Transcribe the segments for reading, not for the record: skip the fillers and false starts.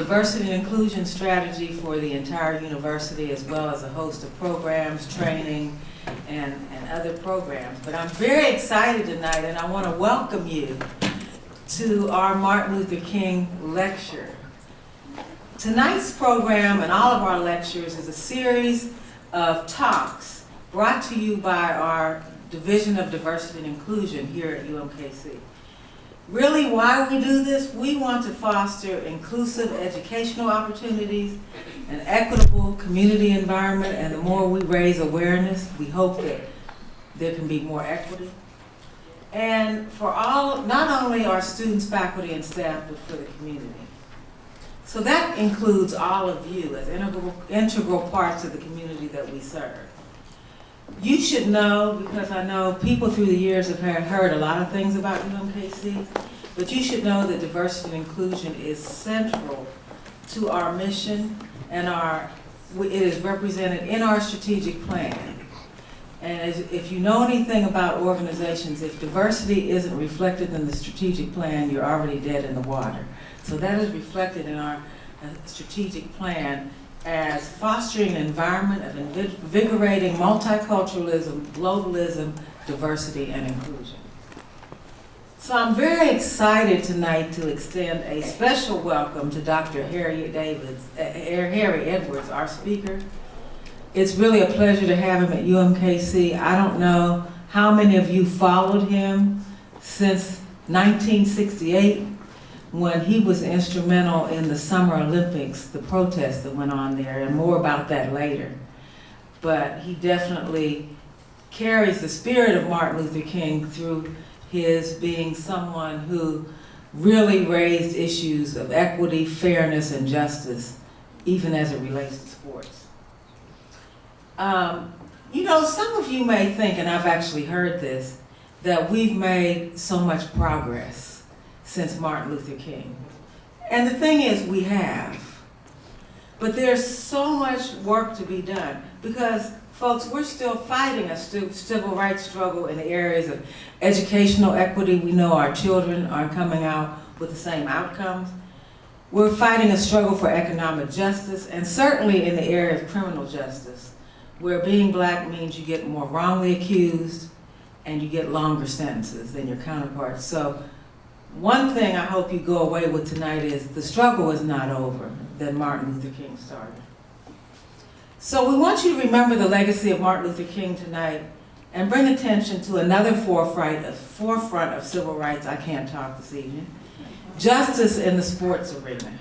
diversity and inclusion strategy for the entire university, as well as a host of programs, training, and other programs. But I'm very excited tonight, and I want to welcome you to our Martin Luther King lecture. Tonight's program and all of our lectures is a series of talks brought to you by our Division of Diversity and Inclusion here at UMKC. Really, why we do this? We want to foster inclusive educational opportunities, an equitable community environment, and the more we raise awareness, we hope that there can be more equity. And for all, not only our students, faculty, and staff, but for the community. So that includes all of you as integral parts of the community that we serve. You should know, because I know people through the years have heard a lot of things about UMKC, but you should know that diversity and inclusion is central to our mission, and it is represented in our strategic plan. And if you know anything about organizations, if diversity isn't reflected in the strategic plan, you're already dead in the water. So that is reflected in our strategic plan as fostering an environment of invigorating multiculturalism, globalism, diversity, and inclusion. So I'm very excited tonight to extend a special welcome to Dr. Harry Edwards, our speaker. It's really a pleasure to have him at UMKC. I don't know how many of you followed him since 1968, when he was instrumental in the Summer Olympics, the protests that went on there, and more about that later. But he definitely carries the spirit of Martin Luther King through his being someone who really raised issues of equity, fairness, and justice, even as it relates to sports. You know, some of you may think, and I've actually heard this, that we've made so much progress since Martin Luther King. And the thing is, we have. But there's so much work to be done, because folks, we're still fighting a civil rights struggle in the areas of educational equity. We know our children aren't coming out with the same outcomes. We're fighting a struggle for economic justice, and certainly in the area of criminal justice, where being black means you get more wrongly accused and you get longer sentences than your counterparts. So one thing I hope you go away with tonight is the struggle is not over that Martin Luther King started. So we want you to remember the legacy of Martin Luther King tonight and bring attention to another forefront of civil rights. I can't talk this evening. Justice in the sports arena.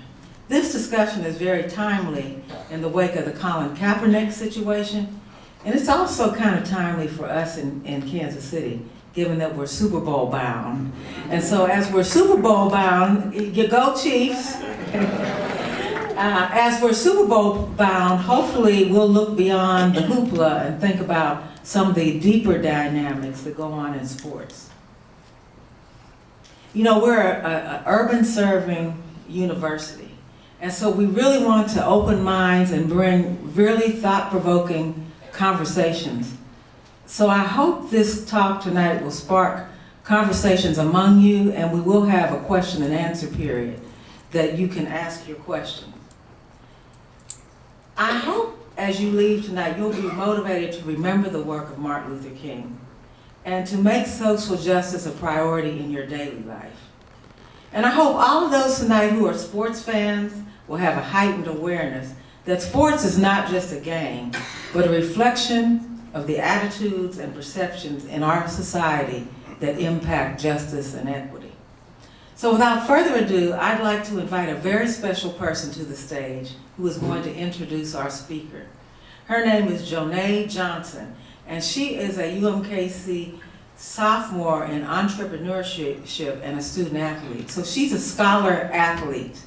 This discussion is very timely in the wake of the Colin Kaepernick situation, and it's also kind of timely for us in Kansas City, given that we're Super Bowl bound. And so as we're Super Bowl bound, you go Chiefs. As we're Super Bowl bound, hopefully we'll look beyond the hoopla and think about some of the deeper dynamics that go on in sports. You know, we're an urban serving university. And so we really want to open minds and bring really thought-provoking conversations. So I hope this talk tonight will spark conversations among you, and we will have a question and answer period that you can ask your question. I hope as you leave tonight, you'll be motivated to remember the work of Martin Luther King and to make social justice a priority in your daily life. And I hope all of those tonight who are sports fans will have a heightened awareness that sports is not just a game, but a reflection of the attitudes and perceptions in our society that impact justice and equity. So without further ado, I'd like to invite a very special person to the stage who is going to introduce our speaker. Her name is Joan Johnson, and she is a UMKC sophomore in entrepreneurship and a student athlete. So she's a scholar athlete.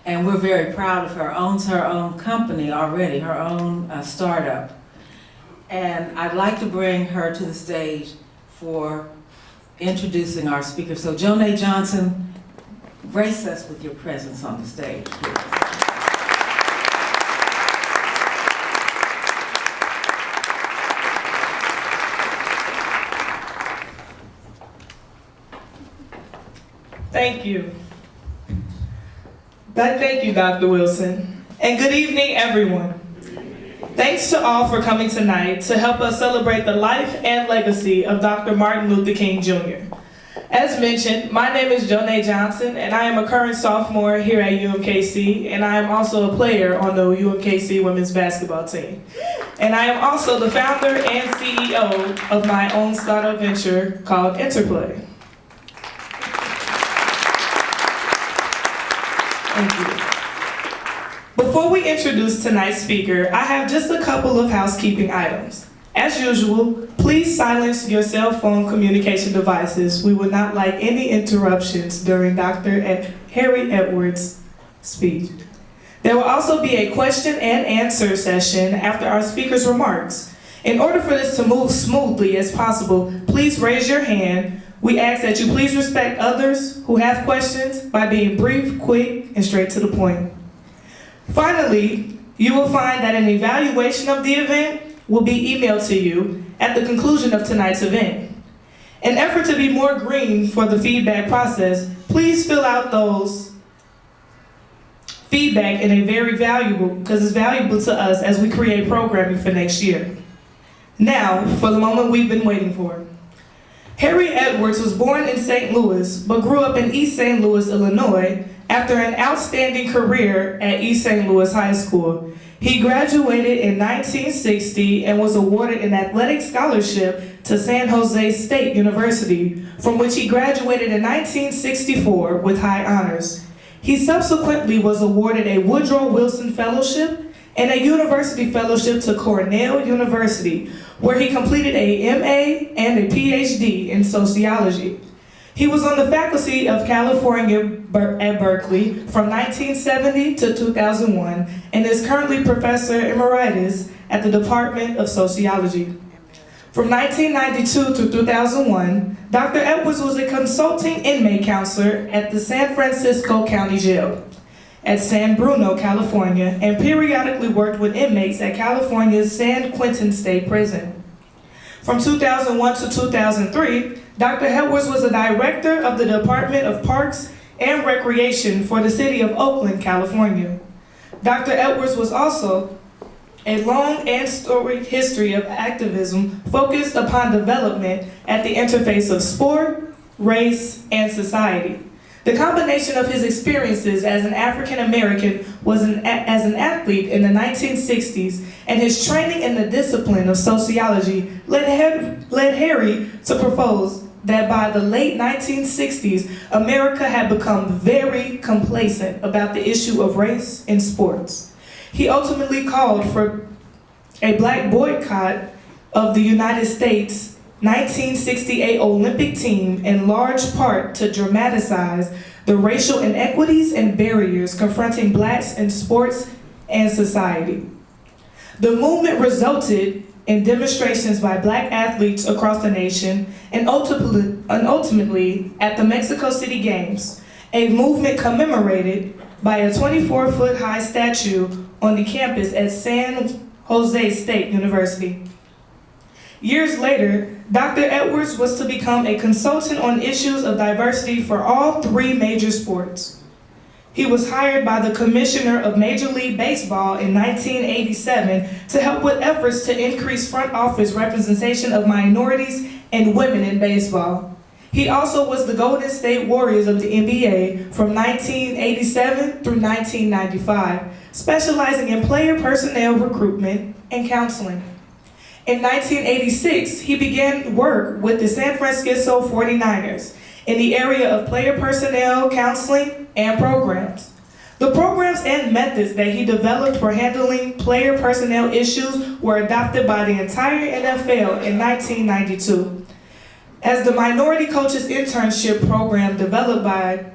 And we're very proud of her. Owns her own company already, her own startup. And I'd like to bring her to the stage for introducing our speaker. So Joan Johnson, grace us with your presence on the stage, please. Thank you. Thank you, Dr. Wilson. And good evening, everyone. Thanks to all for coming tonight to help us celebrate the life and legacy of Dr. Martin Luther King Jr. As mentioned, my name is Joan Johnson, and I am a current sophomore here at UMKC, and I am also a player on the UMKC women's basketball team. And I am also the founder and CEO of my own startup venture called Interplay. Thank you. Before we introduce tonight's speaker, I have just a couple of housekeeping items. As usual, please silence your cell phone communication devices. We would not like any interruptions during Dr. Harry Edwards' speech. There will also be a question and answer session after our speaker's remarks. In order for this to move smoothly as possible, please raise your hand. We ask that you please respect others who have questions by being brief, quick, and straight to the point. Finally, you will find that an evaluation of the event will be emailed to you at the conclusion of tonight's event. In effort to be more green for the feedback process, please fill out those feedback in a very valuable, because it's valuable to us as we create programming for next year. Now, for the moment we've been waiting for. Harry Edwards was born in St. Louis, but grew up in East St. Louis, Illinois, after an outstanding career at East St. Louis High School. He graduated in 1960 and was awarded an athletic scholarship to San Jose State University, from which he graduated in 1964 with high honors. He subsequently was awarded a Woodrow Wilson Fellowship and a university fellowship to Cornell University, where he completed a MA and a Ph.D. in sociology. He was on the faculty of California at Berkeley from 1970 to 2001 and is currently Professor Emeritus at the Department of Sociology. From 1992 to 2001, Dr. Edwards was a consulting inmate counselor at the San Francisco County Jail at San Bruno, California, and periodically worked with inmates at California's San Quentin State Prison. From 2001 to 2003, Dr. Edwards was the director of the Department of Parks and Recreation for the City of Oakland, California. Dr. Edwards was also a long and storied history of activism focused upon development at the interface of sport, race, and society. The combination of his experiences as an African American as an athlete in the 1960s and his training in the discipline of sociology led Harry to propose that by the late 1960s, America had become very complacent about the issue of race in sports. He ultimately called for a black boycott of the United States 1968 Olympic team in large part to dramatize the racial inequities and barriers confronting blacks in sports and society. The movement resulted in demonstrations by black athletes across the nation and ultimately at the Mexico City Games, a movement commemorated by a 24-foot high statue on the campus at San Jose State University. Years later, Dr. Edwards was to become a consultant on issues of diversity for all three major sports. He was hired by the Commissioner of Major League Baseball in 1987 to help with efforts to increase front office representation of minorities and women in baseball. He also was the Golden State Warriors of the NBA from 1987 through 1995, specializing in player personnel recruitment and counseling. In 1986, he began work with the San Francisco 49ers in the area of player personnel, counseling, and programs. The programs and methods that he developed for handling player personnel issues were adopted by the entire NFL in 1992. As the Minority Coaches Internship Program developed by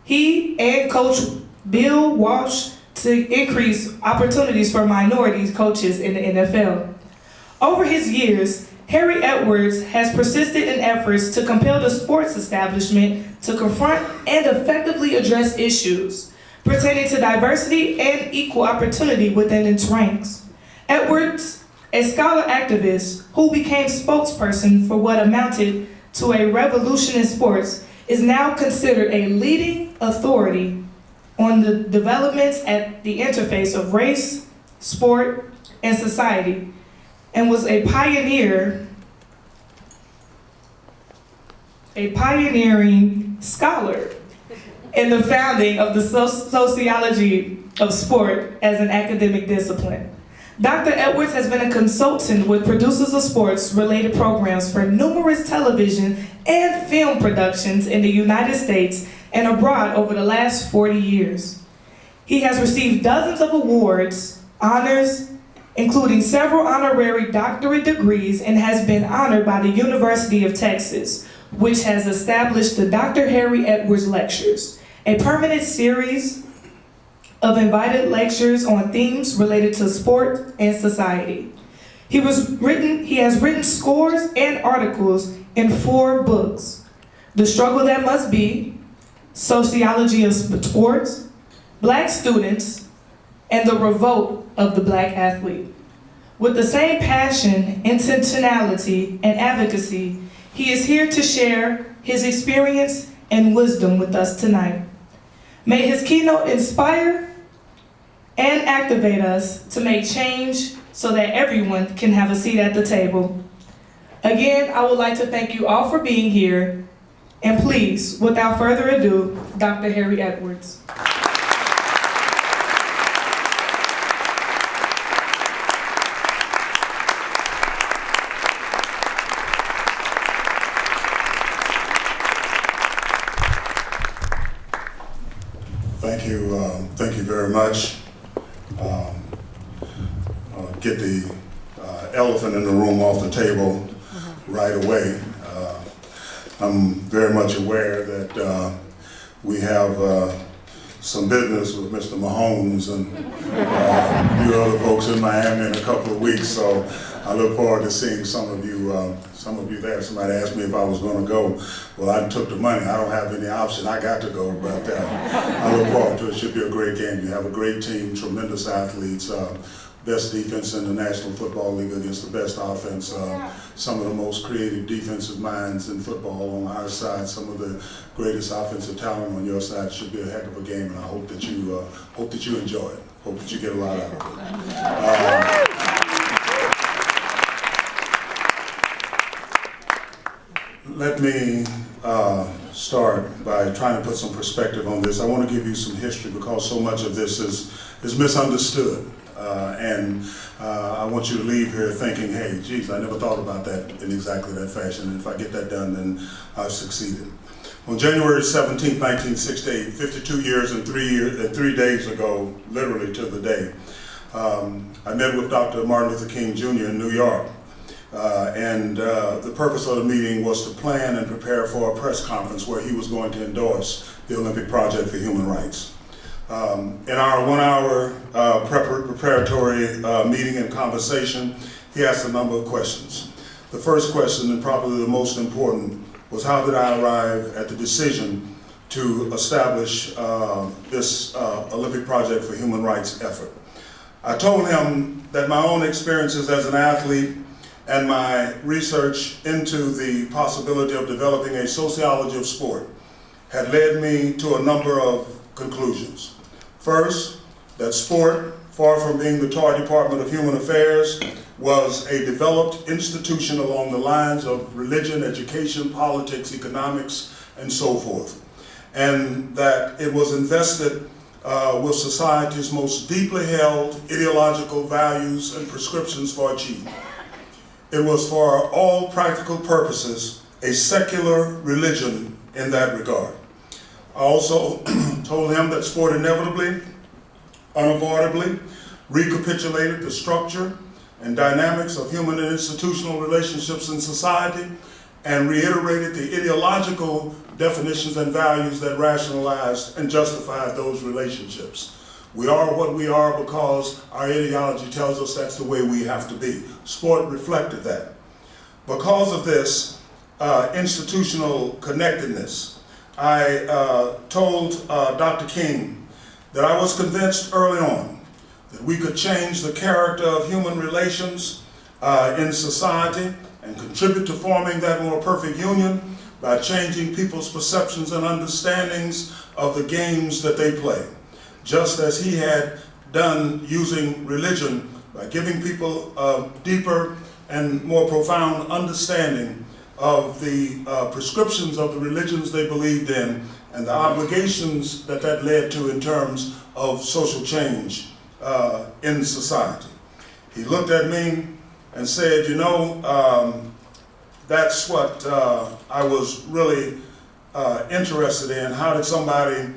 he and Coach Bill Walsh to increase opportunities for minorities coaches in the NFL. Over his years, Harry Edwards has persisted in efforts to compel the sports establishment to confront and effectively address issues pertaining to diversity and equal opportunity within its ranks. Edwards, a scholar activist who became spokesperson for what amounted to a revolution in sports, is now considered a leading authority on the developments at the interface of race, sport, and society, and was a pioneering scholar in the founding of the sociology of sport as an academic discipline. Dr. Edwards has been a consultant with producers of sports-related programs for numerous television and film productions in the United States and abroad over the last 40 years. He has received dozens of awards, honors, including several honorary doctorate degrees, and has been honored by the University of Texas, which has established the Dr. Harry Edwards Lectures, a permanent series of invited lectures on themes related to sport and society. He has written scores and articles in 4 books: The Struggle That Must Be, Sociology of Sports, Black Students, and The Revolt of the Black Athlete. With the same passion, intentionality, and advocacy, he is here to share his experience and wisdom with us tonight. May his keynote inspire and activate us to make change so that everyone can have a seat at the table. Again, I would like to thank you all for being here. And please, without further ado, Dr. Harry Edwards. Thank you very much. Get the elephant in the room off the table right away. I'm very much aware that we have some business with Mr. Mahomes and a few other folks in Miami in a couple of weeks, so I look forward to seeing some of you there. Somebody asked me if I was going to go. Well, I took the money. I don't have any option. I got to go, but I look forward to it. It should be a great game. You have a great team, tremendous athletes, best defense in the National Football League against the best offense, some of the most creative defensive minds in football on our side, some of the greatest offensive talent on your side. It should be a heck of a game, and I hope that you enjoy it. Hope that you get a lot out of it. Let me start by trying to put some perspective on this. I want to give you some history because so much of this is misunderstood. And I want you to leave here thinking, hey, geez, I never thought about that in exactly that fashion. And if I get that done, then I've succeeded. On January 17, 1968, 52 years and 3 days ago, literally to the day, I met with Dr. Martin Luther King Jr. in New York. The purpose of the meeting was to plan and prepare for a press conference where he was going to endorse the Olympic Project for Human Rights. In our 1 hour preparatory meeting and conversation, he asked a number of questions. The first question, and probably the most important, was how did I arrive at the decision to establish this Olympic Project for Human Rights effort. I told him that my own experiences as an athlete and my research into the possibility of developing a sociology of sport had led me to a number of conclusions. First, that sport, far from being the toy department of human affairs, was a developed institution along the lines of religion, education, politics, economics, and so forth. And that it was invested with society's most deeply held ideological values and prescriptions for achievement. It was for all practical purposes a secular religion in that regard. I also told him that sport inevitably, unavoidably, recapitulated the structure and dynamics of human and institutional relationships in society and reiterated the ideological definitions and values that rationalized and justified those relationships. We are what we are because our ideology tells us that's the way we have to be. Sport reflected that. Because of this institutional connectedness, I told Dr. King that I was convinced early on that we could change the character of human relations in society and contribute to forming that more perfect union by changing people's perceptions and understandings of the games that they play. just as he had done using religion by giving people a deeper and more profound understanding of the prescriptions of the religions they believed in and the obligations that that led to in terms of social change in society. He looked at me and said, you know, that's what I was really interested in. How did somebody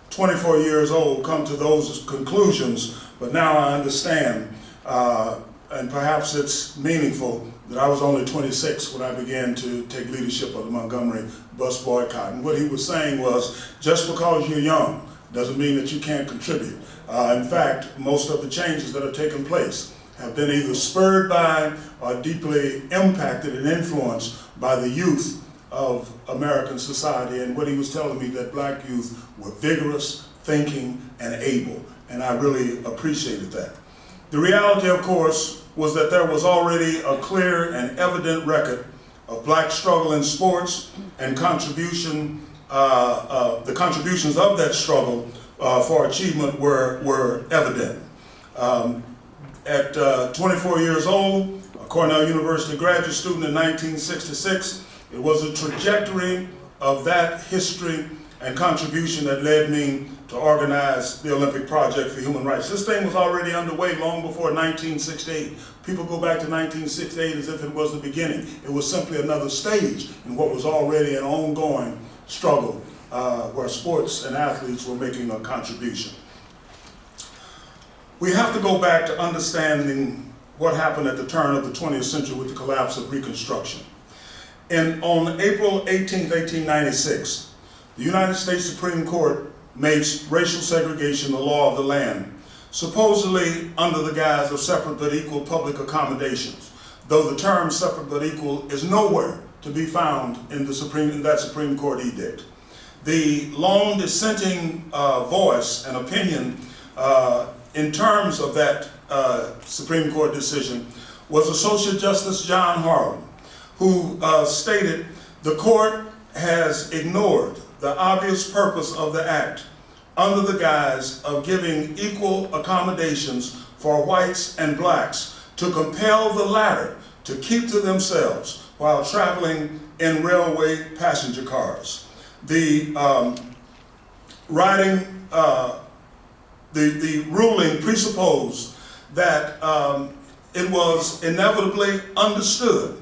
24 years old come to those conclusions? But now I understand, and perhaps it's meaningful that I was only 26 when I began to take leadership of the Montgomery bus boycott. And what he was saying was, just because you're young doesn't mean that you can't contribute. In fact, most of the changes that have taken place have been either spurred by or deeply impacted and influenced by the youth of American society. And what he was telling me, that black youth were vigorous, thinking, and able. And I really appreciated that. The reality, of course, was that there was already a clear and evident record of black struggle in sports and contribution. The contributions of that struggle for achievement were evident. At 24 years old, a Cornell University graduate student in 1966, it was a trajectory of that history and contribution that led me to organize the Olympic Project for Human Rights. This thing was already underway long before 1968. People go back to 1968 as if it was the beginning. It was simply another stage in what was already an ongoing struggle where sports and athletes were making a contribution. We have to go back to understanding what happened at the turn of the 20th century with the collapse of Reconstruction. On April 18, 1896, the United States Supreme Court made racial segregation the law of the land, supposedly under the guise of separate but equal public accommodations, though the term separate but equal is nowhere to be found in that Supreme Court edict. The lone dissenting voice and opinion in terms of that Supreme Court decision was Associate Justice John Harlan, who stated, the court has ignored the obvious purpose of the act under the guise of giving equal accommodations for whites and blacks to compel the latter to keep to themselves while traveling in railway passenger cars. The ruling presupposed that it was inevitably understood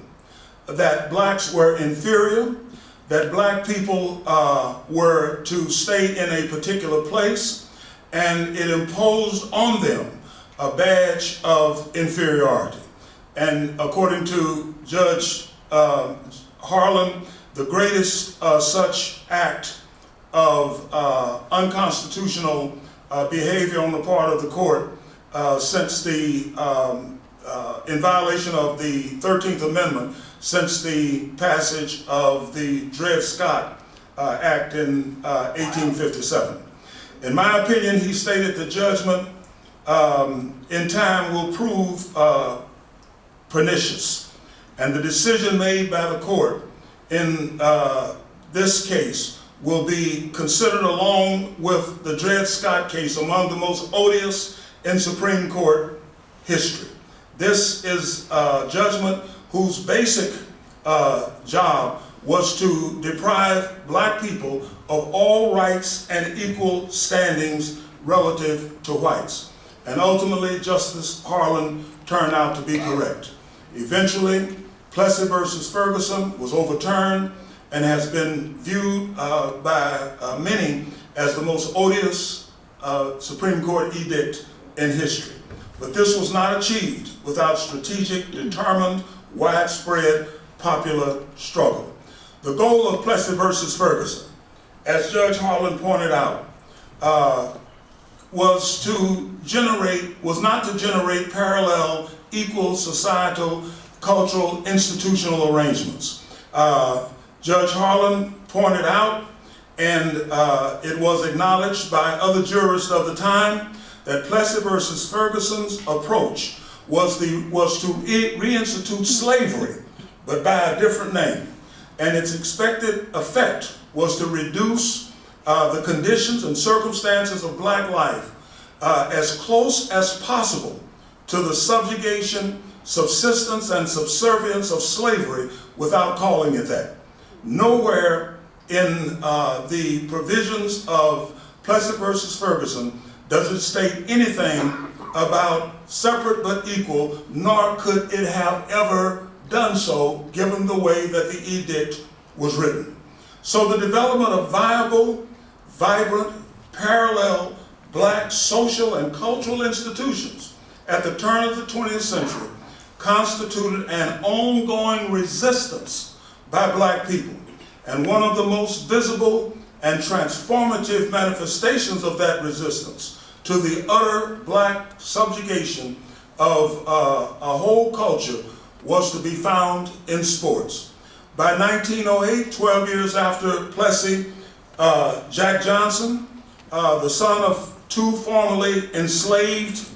that blacks were inferior, that black people were to stay in a particular place, and it imposed on them a badge of inferiority. And according to Judge Harlan, the greatest such act of unconstitutional behavior on the part of the court since in violation of the 13th Amendment, since the passage of the Dred Scott Act in 1857. In my opinion, he stated the judgment in time will prove pernicious, and the decision made by the court in this case will be considered along with the Dred Scott case among the most odious in Supreme Court history. This is a judgment whose basic job was to deprive black people of all rights and equal standings relative to whites. And ultimately, Justice Harlan turned out to be correct. Eventually, Plessy versus Ferguson was overturned and has been viewed by many as the most odious Supreme Court edict in history. But this was not achieved without strategic, determined, widespread popular struggle. The goal of Plessy versus Ferguson, as Judge Harlan pointed out, was not to generate parallel, equal societal, cultural, institutional arrangements. Judge Harlan pointed out, and it was acknowledged by other jurists of the time, that Plessy versus Ferguson's approach was to reinstitute slavery, but by a different name. And its expected effect was to reduce the conditions and circumstances of black life as close as possible to the subjugation, subsistence, and subservience of slavery without calling it that. Nowhere in the provisions of Plessy versus Ferguson does it state anything about separate but equal, nor could it have ever done so given the way that the edict was written. So the development of viable, vibrant, parallel black social and cultural institutions at the turn of the 20th century constituted an ongoing resistance by black people. And one of the most visible and transformative manifestations of that resistance to the utter black subjugation of a whole culture was to be found in sports. By 1908, 12 years after Plessy, Jack Johnson, the son of two formerly enslaved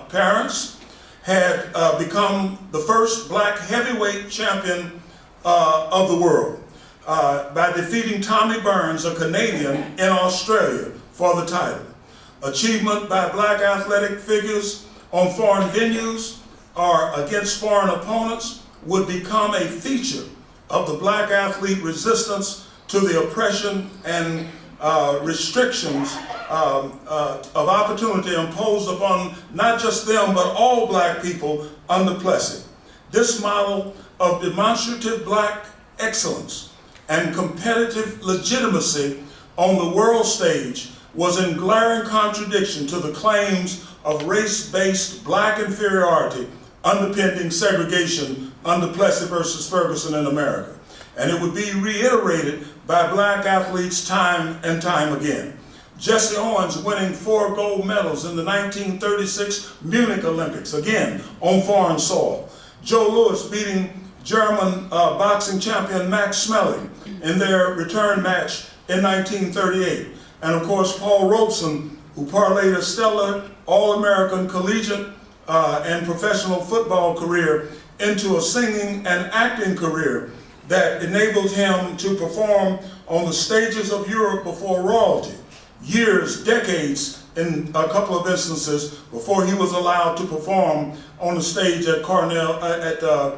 parents, had become the first black heavyweight champion of the world by defeating Tommy Burns, a Canadian, in Australia for the title. Achievement by black athletic figures on foreign venues or against foreign opponents would become a feature of the black athlete resistance to the oppression and restrictions of opportunity imposed upon not just them, but all black people under Plessy. This model of demonstrative black excellence and competitive legitimacy on the world stage was in glaring contradiction to the claims of race-based black inferiority underpinning segregation under Plessy versus Ferguson in America. And it would be reiterated by black athletes time and time again. Jesse Owens winning 4 gold medals in the 1936 Munich Olympics, again on foreign soil. Joe Louis beating German boxing champion Max Schmeling in their return match in 1938. And of course, Paul Robeson, who parlayed a stellar All-American collegiate and professional football career into a singing and acting career that enabled him to perform on the stages of Europe before royalty, years, decades, in a couple of instances, before he was allowed to perform on the stage at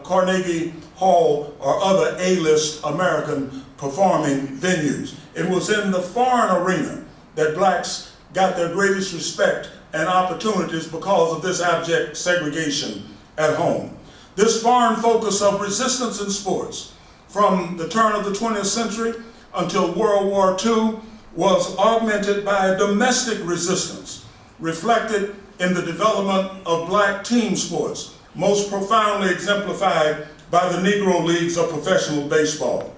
Carnegie Hall or other A-list American performing venues. It was in the foreign arena that blacks got their greatest respect and opportunities because of this abject segregation at home. This foreign focus of resistance in sports from the turn of the 20th century until World War II was augmented by a domestic resistance reflected in the development of black team sports, most profoundly exemplified by the Negro Leagues of professional baseball.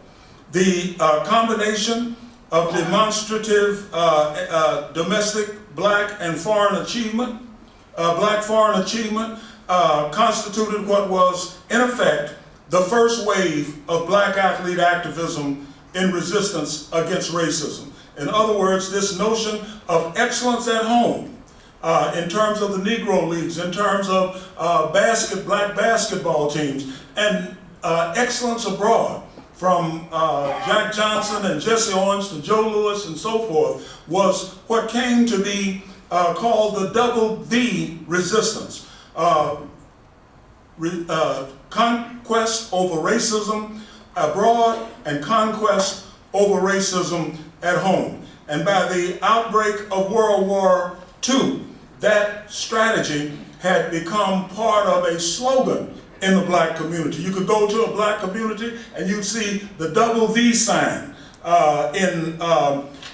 The combination of demonstrative domestic black and foreign achievement, black foreign achievement, constituted what was, in effect, the first wave of black athlete activism in resistance against racism. In other words, this notion of excellence at home, in terms of the Negro Leagues, in terms of black basketball teams, and excellence abroad, from Jack Johnson and Jesse Owens to Joe Louis and so forth, was what came to be called the double V resistance. Conquest over racism abroad and conquest over racism at home. And by the outbreak of World War II, that strategy had become part of a slogan in the black community. You could go to a black community and you'd see the double V sign in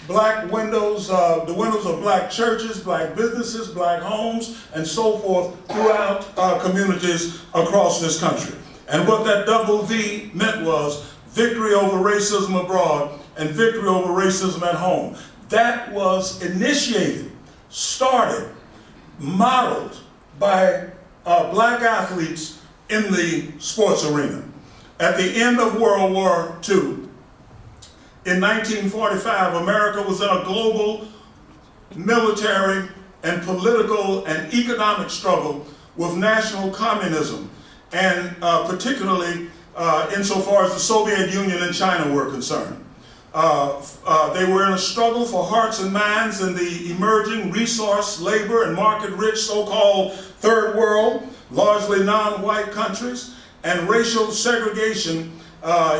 black windows, the windows of black churches, black businesses, black homes, and so forth throughout communities across this country. And what that double V meant was victory over racism abroad and victory over racism at home. That was initiated, started, modeled by black athletes in the sports arena. At the end of World War II, in 1945, America was in a global military and political and economic struggle with national communism, and particularly insofar as the Soviet Union and China were concerned. They were in a struggle for hearts and minds in the emerging resource, labor, and market-rich so-called third world, largely non-white countries, and racial segregation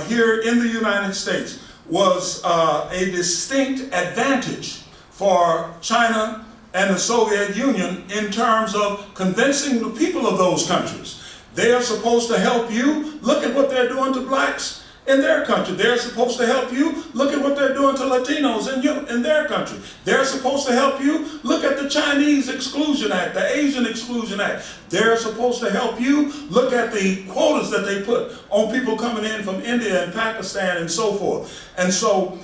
here in the United States was a distinct advantage for China and the Soviet Union in terms of convincing the people of those countries. They are supposed to help you. Look at what they're doing to blacks in their country. They're supposed to help you. Look at what they're doing to Latinos in their country. They're supposed to help you. Look at the Chinese Exclusion Act, the Asian Exclusion Act. They're supposed to help you. Look at the quotas that they put on people coming in from India and Pakistan and so forth. And so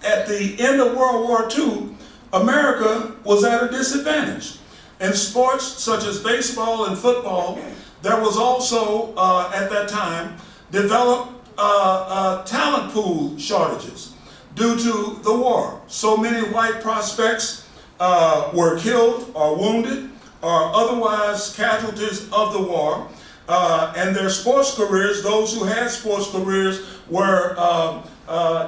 at the end of World War II, America was at a disadvantage. In sports such as baseball and football, there was also, at that time, developed talent pool shortages due to the war. So many white prospects were killed or wounded or otherwise casualties of the war. And their sports careers, those who had sports careers, were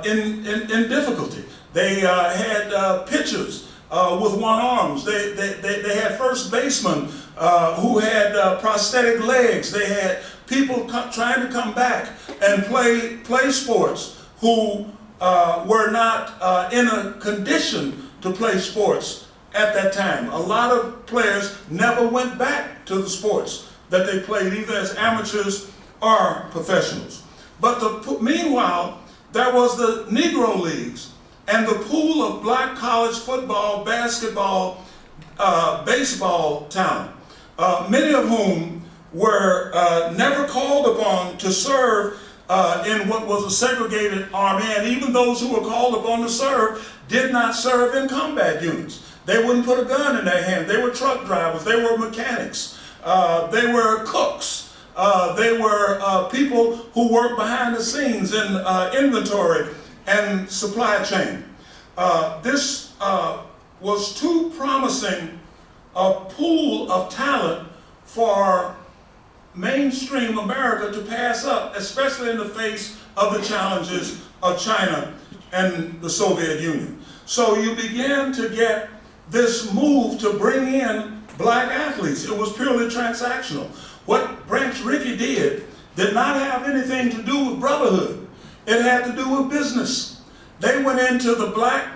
in difficulty. They had pitchers with one arms. They had first basemen who had prosthetic legs. They had people trying to come back and play sports who were not in a condition to play sports at that time. A lot of players never went back to the sports that they played, either as amateurs or professionals. But meanwhile, there was the Negro Leagues and the pool of black college football, basketball, baseball talent, many of whom were never called upon to serve in what was a segregated army, and even those who were called upon to serve did not serve in combat units. They wouldn't put a gun in their hand. They were truck drivers. They were mechanics. They were cooks. They were people who worked behind the scenes in inventory and supply chain. This was too promising a pool of talent for mainstream America to pass up, especially in the face of the challenges of China and the Soviet Union. So you began to get this move to bring in black athletes. It was purely transactional. What Branch Rickey did not have anything to do with brotherhood. It had to do with business. They went into the black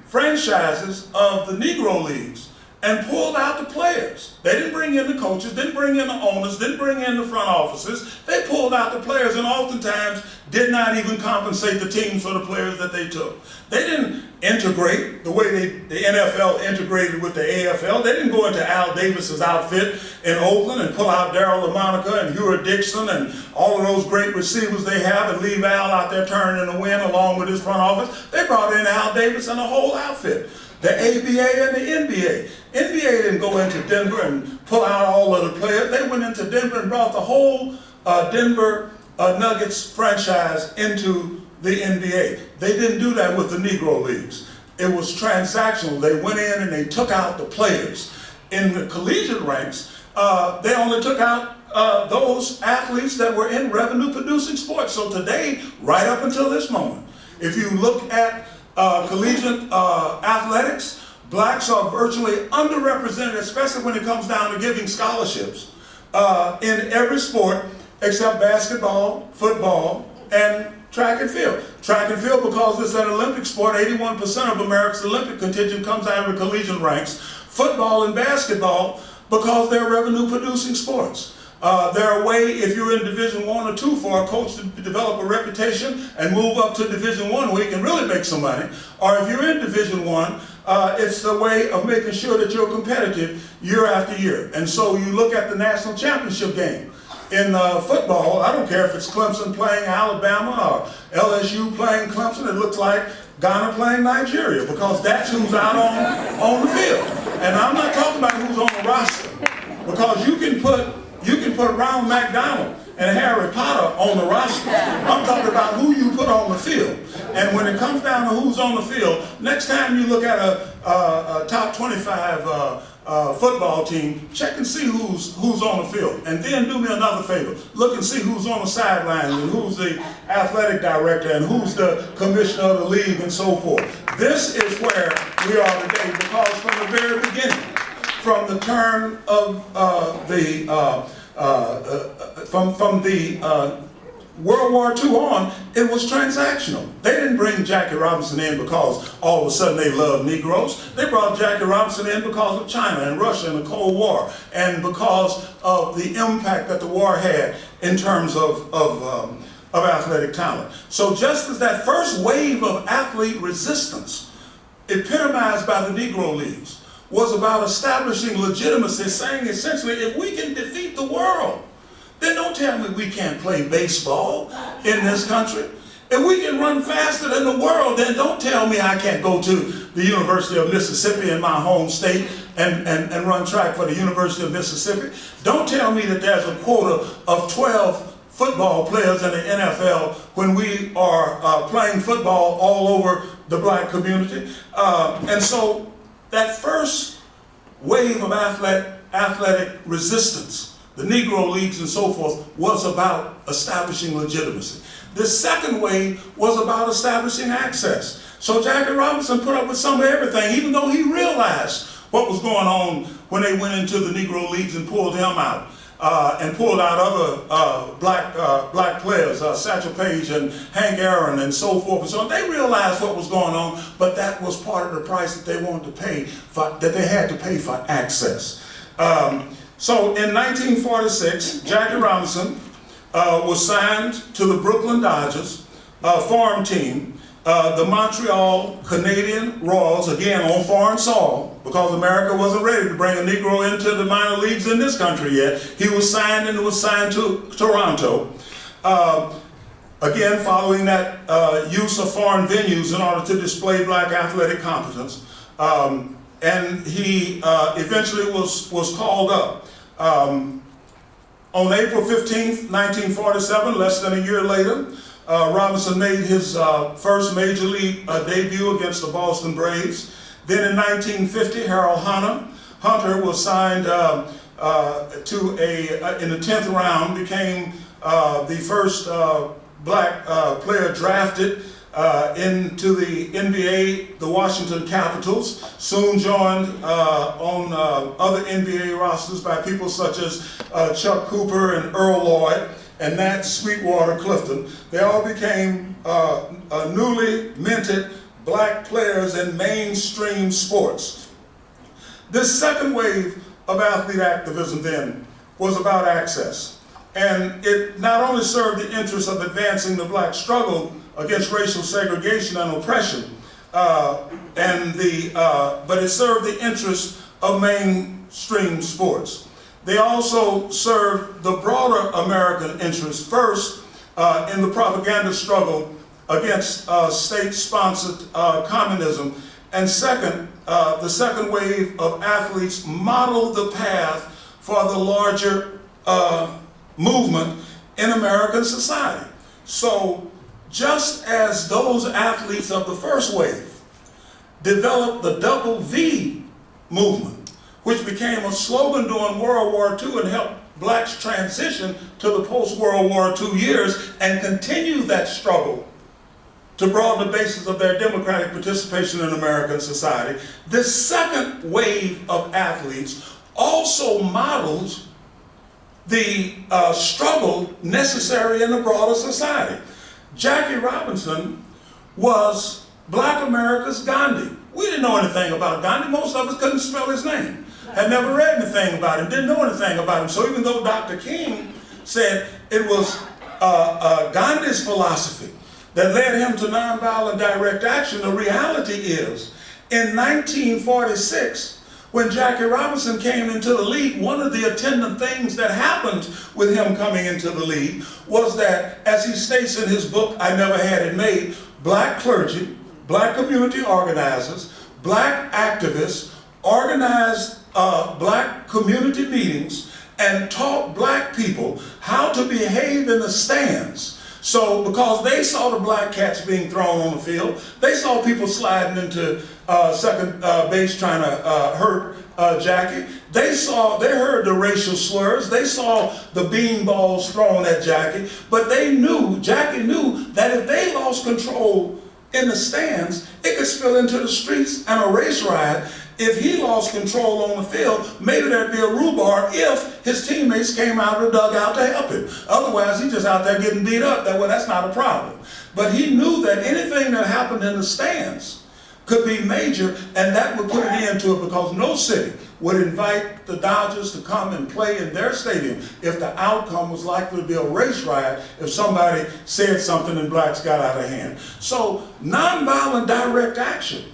franchises of the Negro Leagues and pulled out the players. They didn't bring in the coaches, didn't bring in the owners, didn't bring in the front offices. They pulled out the players and oftentimes did not even compensate the teams for the players that they took. They didn't integrate the way the NFL integrated with the AFL. They didn't go into Al Davis's outfit in Oakland and pull out Darryl LaMonica and Heward Dixon and all of those great receivers they have and leave Al out there turning in the wind along with his front office. They brought in Al Davis and a whole outfit. The ABA and the NBA. NBA didn't go into Denver and pull out all of the players. They went into Denver and brought the whole Denver Nuggets franchise into the NBA. They didn't do that with the Negro Leagues. It was transactional. They went in and they took out the players. In the collegiate ranks, they only took out those athletes that were in revenue-producing sports. So today, right up until this moment, if you look at collegiate athletics, blacks are virtually underrepresented, especially when it comes down to giving scholarships in every sport except basketball, football, and track and field. Track and field, because it's an Olympic sport, 81% of America's Olympic contingent comes out of the collegiate ranks. Football and basketball, because they're revenue-producing sports. They're a way, if you're in Division I or II, for a coach to develop a reputation and move up to Division I where you can really make some money. Or if you're in Division I, it's a way of making sure that you're competitive year after year. And so you look at the national championship game. In football, I don't care if it's Clemson playing Alabama or LSU playing Clemson, it looks like Ghana playing Nigeria, because that's who's out on the field. And I'm not talking about who's on the roster, because you can put Ronald McDonald and Harry Potter on the roster. I'm talking about who you put on the field. And when it comes down to who's on the field, next time you look at a top 25 football team, check and see who's on the field. And then do me another favor. Look and see who's on the sidelines and who's the athletic director and who's the commissioner of the league and so forth. This is where we are today, because from the very beginning, from the turn of from the World War II on, it was transactional. They didn't bring Jackie Robinson in because all of a sudden they loved Negroes. They brought Jackie Robinson in because of China and Russia and the Cold War, and because of the impact that the war had in terms of athletic talent. So just as that first wave of athlete resistance, epitomized by the Negro Leagues, was about establishing legitimacy, saying essentially, if we can defeat the world, then don't tell me we can't play baseball in this country. If we can run faster than the world, then don't tell me I can't go to the University of Mississippi in my home state and run track for the University of Mississippi. Don't tell me that there's a quota of 12 football players in the NFL when we are playing football all over the black community. And so that first wave of athletic resistance, the Negro Leagues and so forth, was about establishing legitimacy. The second wave was about establishing access. So Jackie Robinson put up with some of everything, even though he realized what was going on when they went into the Negro Leagues and pulled him out, and pulled out other black players, Satchel Paige and Hank Aaron and so forth and so on. They realized what was going on, but that was part of the price that they wanted to pay that they had to pay for access. So in 1946, Jackie Robinson was signed to the Brooklyn Dodgers farm team, the Montreal Canadiens Royals, again on foreign soil, because America wasn't ready to bring a Negro into the minor leagues in this country yet. He was signed, and it was signed to Toronto. Again, following that use of foreign venues in order to display black athletic competence. And he eventually was called up. On April 15th, 1947, less than a year later, Robinson made his first major league debut against the Boston Braves. Then in 1950, Harold Hunter was signed in the 10th round, became the first black player drafted into the NBA, the Washington Capitals, soon joined on other NBA rosters by people such as Chuck Cooper and Earl Lloyd and Nat Sweetwater Clifton. They all became newly minted black players in mainstream sports. This second wave of athlete activism then was about access. And it not only served the interest of advancing the black struggle against racial segregation and oppression, but it served the interest of mainstream sports. They also served the broader American interest, first in the propaganda struggle against state-sponsored communism, and second, the second wave of athletes modeled the path for the larger movement in American society. So just as those athletes of the first wave developed the double V movement, which became a slogan during World War II and helped blacks transition to the post-World War II years and continue that struggle to broaden the basis of their democratic participation in American society, this second wave of athletes also models the struggle necessary in the broader society. Jackie Robinson was black America's Gandhi. We didn't know anything about Gandhi. Most of us couldn't spell his name, had never read anything about him, didn't know anything about him. So even though Dr. King said it was Gandhi's philosophy that led him to nonviolent direct action, the reality is, in 1946, when Jackie Robinson came into the league, one of the attendant things that happened with him coming into the league was that, as he states in his book, I Never Had It Made, black clergy, black community organizers, black activists organized black community meetings and taught black people how to behave in the stands. So because they saw the black cats being thrown on the field, they saw people sliding into second base trying to hurt Jackie. They heard the racial slurs. They saw the beanballs thrown at Jackie. But Jackie knew that if they lost control in the stands, it could spill into the streets and a race riot. If he lost control on the field, maybe there'd be a rhubarb if his teammates came out of the dugout to help him. Otherwise, he's just out there getting beat up. That's not a problem. But he knew that anything that happened in the stands could be major, and that would put an end to it, because no city would invite the Dodgers to come and play in their stadium if the outcome was likely to be a race riot if somebody said something and blacks got out of hand. So nonviolent direct action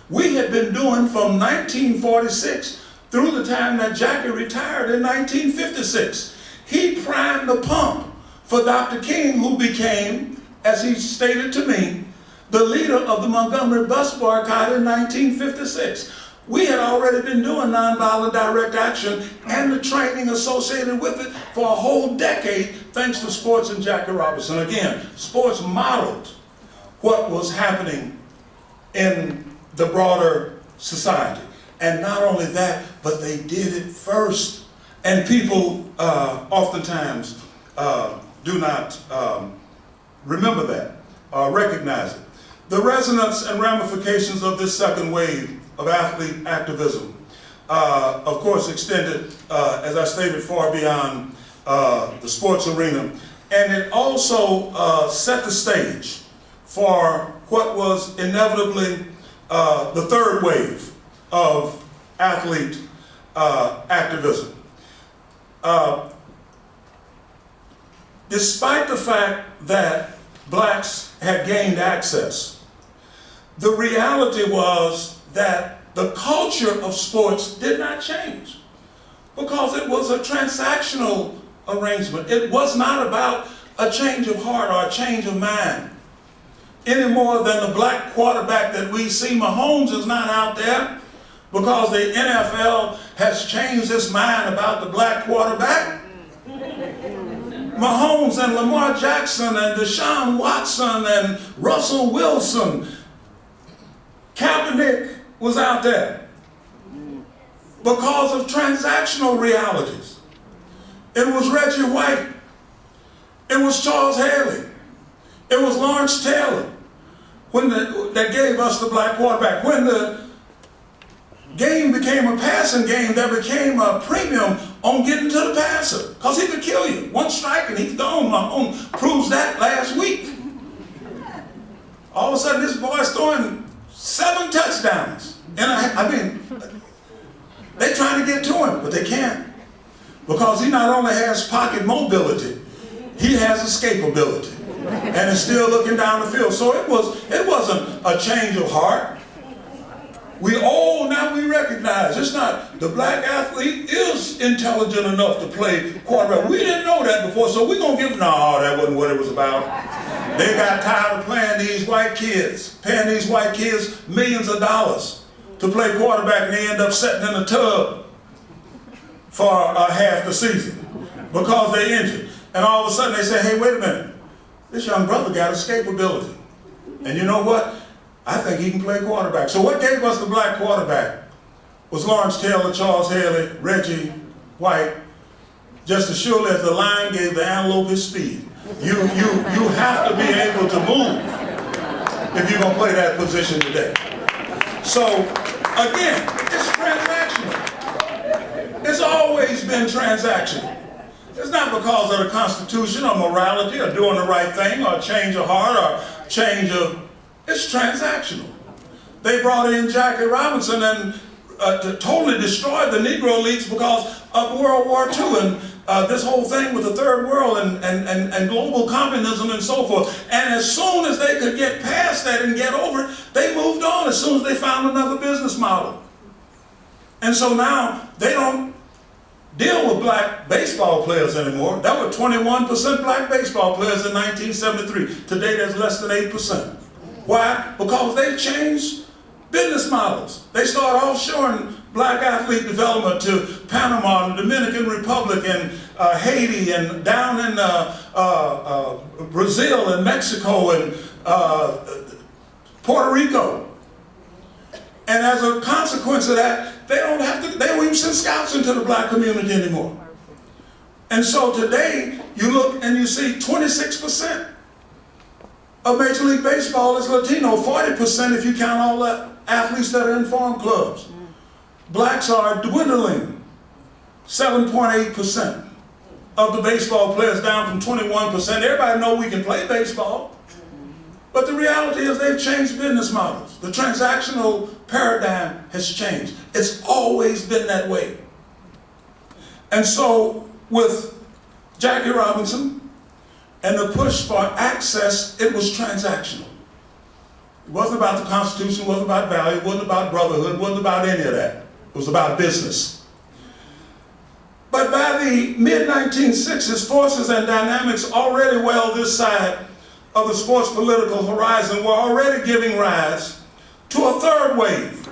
we had been doing from 1946 through the time that Jackie retired in 1956. He primed the pump for Dr. King, who became, as he stated to me, the leader of the Montgomery bus boycott in 1956. We had already been doing nonviolent direct action and the training associated with it for a whole decade, thanks to sports and Jackie Robinson. Again, sports modeled what was happening in the broader society. And not only that, but they did it first. And people oftentimes do not remember that or recognize it. The resonance and ramifications of this second wave of athlete activism, of course, extended, as I stated, far beyond the sports arena. And it also set the stage for what was inevitably the third wave of athlete activism. Despite the fact that blacks had gained access, the reality was that the culture of sports did not change, because it was a transactional arrangement. It was not about a change of heart or a change of mind any more than the black quarterback that we see. Mahomes is not out there because the NFL has changed its mind about the black quarterback. Mahomes and Lamar Jackson and Deshaun Watson and Russell Wilson, Kaepernick was out there because of transactional realities. It was Reggie White. It was Charles Haley. It was Lawrence Taylor that gave us the black quarterback. When the game became a passing game, there became a premium on getting to the passer, because he could kill you. One strike and he's gone. Mahomes proves that last week. All of a sudden, this boy's throwing 7 touchdowns. And they're trying to get to him, but they can't. Because he not only has pocket mobility, he has escapability. And is still looking down the field. So it wasn't a change of heart. Now we recognize it's not, the black athlete is intelligent enough to play quarterback. We didn't know that before, so we're going to give, no, that wasn't what it was about. They got tired of paying these white kids millions of dollars to play quarterback, and they end up sitting in a tub for half the season because they're injured. And all of a sudden they say, hey, wait a minute, this young brother got escapability. And you know what? I think he can play quarterback. So what gave us the black quarterback was Lawrence Taylor, Charles Haley, Reggie White, just as surely as the lion gave the antelope his speed. You have to be able to move if you're going to play that position today. So, again, it's transactional. It's always been transactional. It's not because of the Constitution or morality or doing the right thing or change of heart or change of... It's transactional. They brought in Jackie Robinson and to totally destroyed the Negro Leagues because of World War II and this whole thing with the Third World and global communism and so forth. And as soon as they could get past that and get over it, they moved on as soon as they found another business model. And so now they don't deal with black baseball players anymore. There were 21% black baseball players in 1973. Today there's less than 8%. Why? Because they changed business models. They started offshoring black athlete development to Panama and the Dominican Republic and Haiti and down in Brazil and Mexico and Puerto Rico. And as a consequence of that, that they don't even send scouts into the black community anymore. And so today, you look and you see 26% of Major League Baseball is Latino, 40% if you count all the athletes that are in farm clubs. Blacks are dwindling, 7.8% of the baseball players, down from 21%. Everybody knows we can play baseball, but the reality is they've changed business models. The transactional paradigm has changed. It's always been that way. And so with Jackie Robinson and the push for access, it was transactional. It wasn't about the Constitution, it wasn't about value, it wasn't about brotherhood, it wasn't about any of that. It was about business. But by the mid-1960s, forces and dynamics already well this side of the sports political horizon were already giving rise to a third wave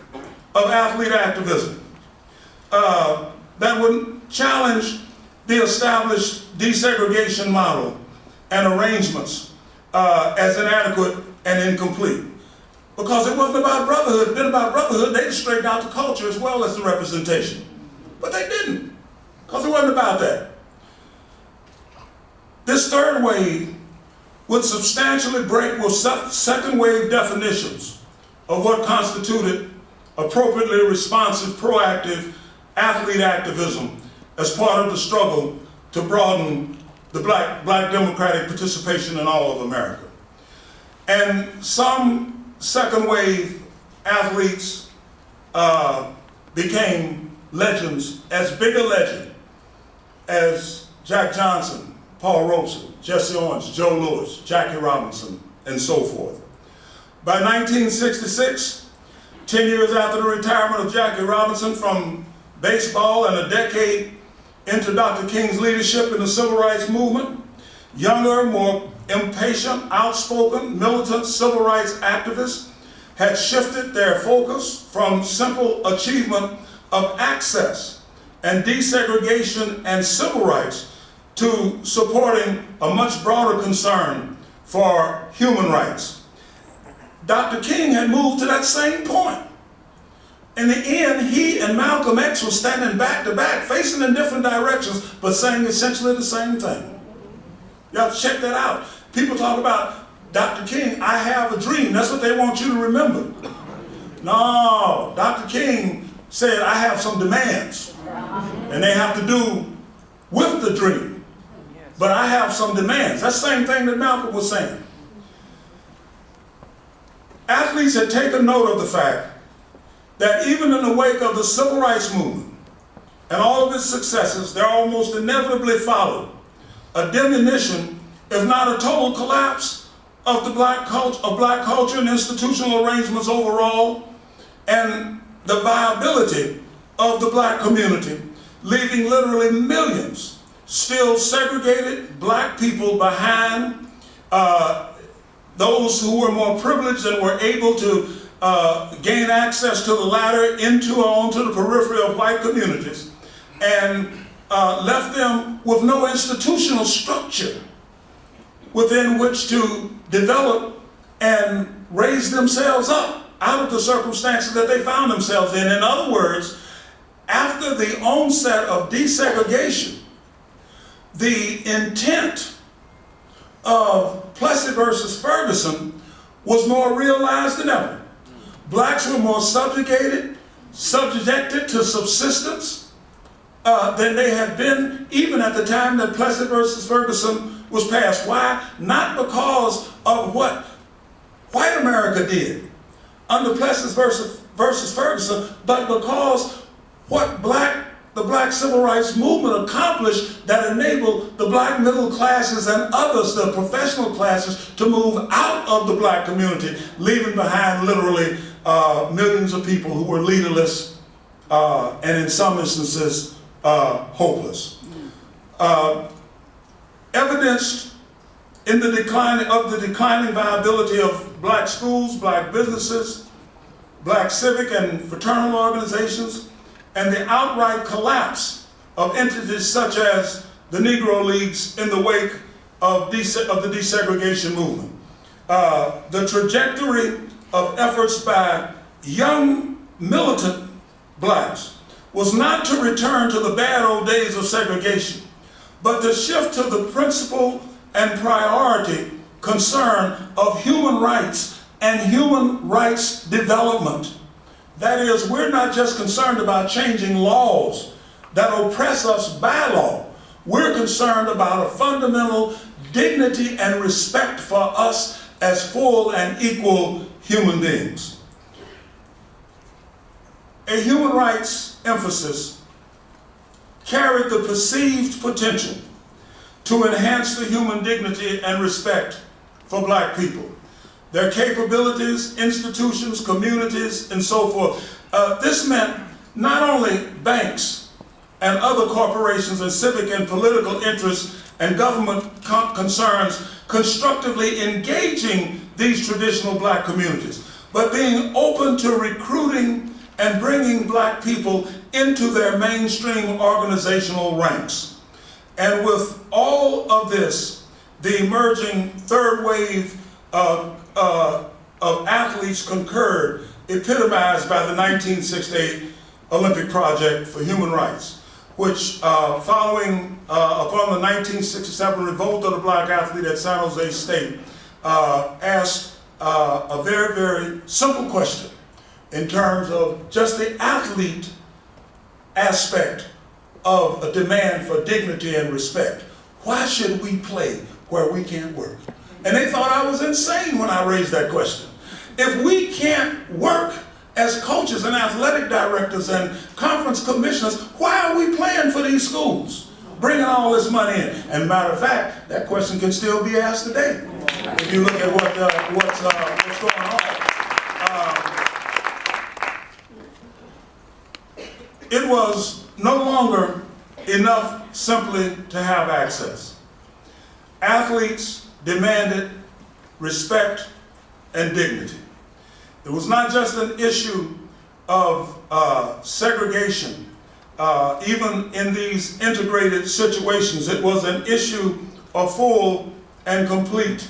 of athlete activism that would challenge the established desegregation model and arrangements as inadequate and incomplete. Because it wasn't about brotherhood. If it had been about brotherhood, they'd straighten out the culture as well as the representation. But they didn't, because it wasn't about that. This third wave would substantially break with second wave definitions of what constituted appropriately responsive, proactive athlete activism as part of the struggle to broaden the black democratic participation in all of America. And some second wave athletes became legends, as big a legend as Jack Johnson, Paul Robeson, Jesse Owens, Joe Louis, Jackie Robinson, and so forth. By 1966, 10 years after the retirement of Jackie Robinson from baseball and a decade into Dr. King's leadership in the civil rights movement, younger, more impatient, outspoken, militant civil rights activists had shifted their focus from simple achievement of access and desegregation and civil rights to supporting a much broader concern for human rights. Dr. King had moved to that same point. In the end, he and Malcolm X were standing back to back, facing in different directions, but saying essentially the same thing. You have to check that out. People talk about Dr. King, I have a dream. That's what they want you to remember. No, Dr. King said, I have some demands, and they have to do with the dream. But I have some demands. That's the same thing that Malcolm was saying. Athletes had taken note of the fact that even in the wake of the civil rights movement and all of its successes, there almost inevitably followed a diminution, if not a total collapse, of the black culture and institutional arrangements overall, and the viability of the black community, leaving literally millions still segregated black people behind, those who were more privileged and were able to gain access to the ladder into or onto the periphery of white communities, and left them with no institutional structure within which to develop and raise themselves up out of the circumstances that they found themselves in. In other words, after the onset of desegregation, the intent of Plessy versus Ferguson was more realized than ever. Blacks were more subjugated to subsistence than they had been even at the time that Plessy versus Ferguson was passed. Why? Not because of what white America did under Plessy versus Ferguson, but because what the black civil rights movement accomplished that enabled the black middle classes and others, the professional classes, to move out of the black community, leaving behind literally millions of people who were leaderless and in some instances hopeless. Evidenced in the declining viability of black schools, black businesses, black civic and fraternal organizations, and the outright collapse of entities such as the Negro Leagues in the wake of the desegregation movement. The trajectory of efforts by young militant blacks was not to return to the bad old days of segregation, but to shift to the principal and priority concern of human rights and human rights development. That is, we're not just concerned about changing laws that oppress us by law. We're concerned about a fundamental dignity and respect for us as full and equal human beings. A human rights emphasis carried the perceived potential to enhance the human dignity and respect for black people, their capabilities, institutions, communities, and so forth. This meant not only banks and other corporations and civic and political interests and government concerns constructively engaging these traditional black communities, but being open to recruiting and bringing black people into their mainstream organizational ranks. And with all of this, the emerging third wave of athletes concurred, epitomized by the 1968 Olympic Project for Human Rights, which following upon the 1967 revolt of the black athlete at San Jose State, asked a very, very simple question in terms of just the athlete aspect of a demand for dignity and respect. Why should we play where we can't work? And they thought I was insane when I raised that question. If we can't work as coaches and athletic directors and conference commissioners, why are we playing for these schools, bringing all this money in? And matter of fact, that question can still be asked today. If you look at what's going on. It was no longer enough simply to have access. Athletes demanded respect and dignity. It was not just an issue of segregation, even in these integrated situations. It was an issue of full and complete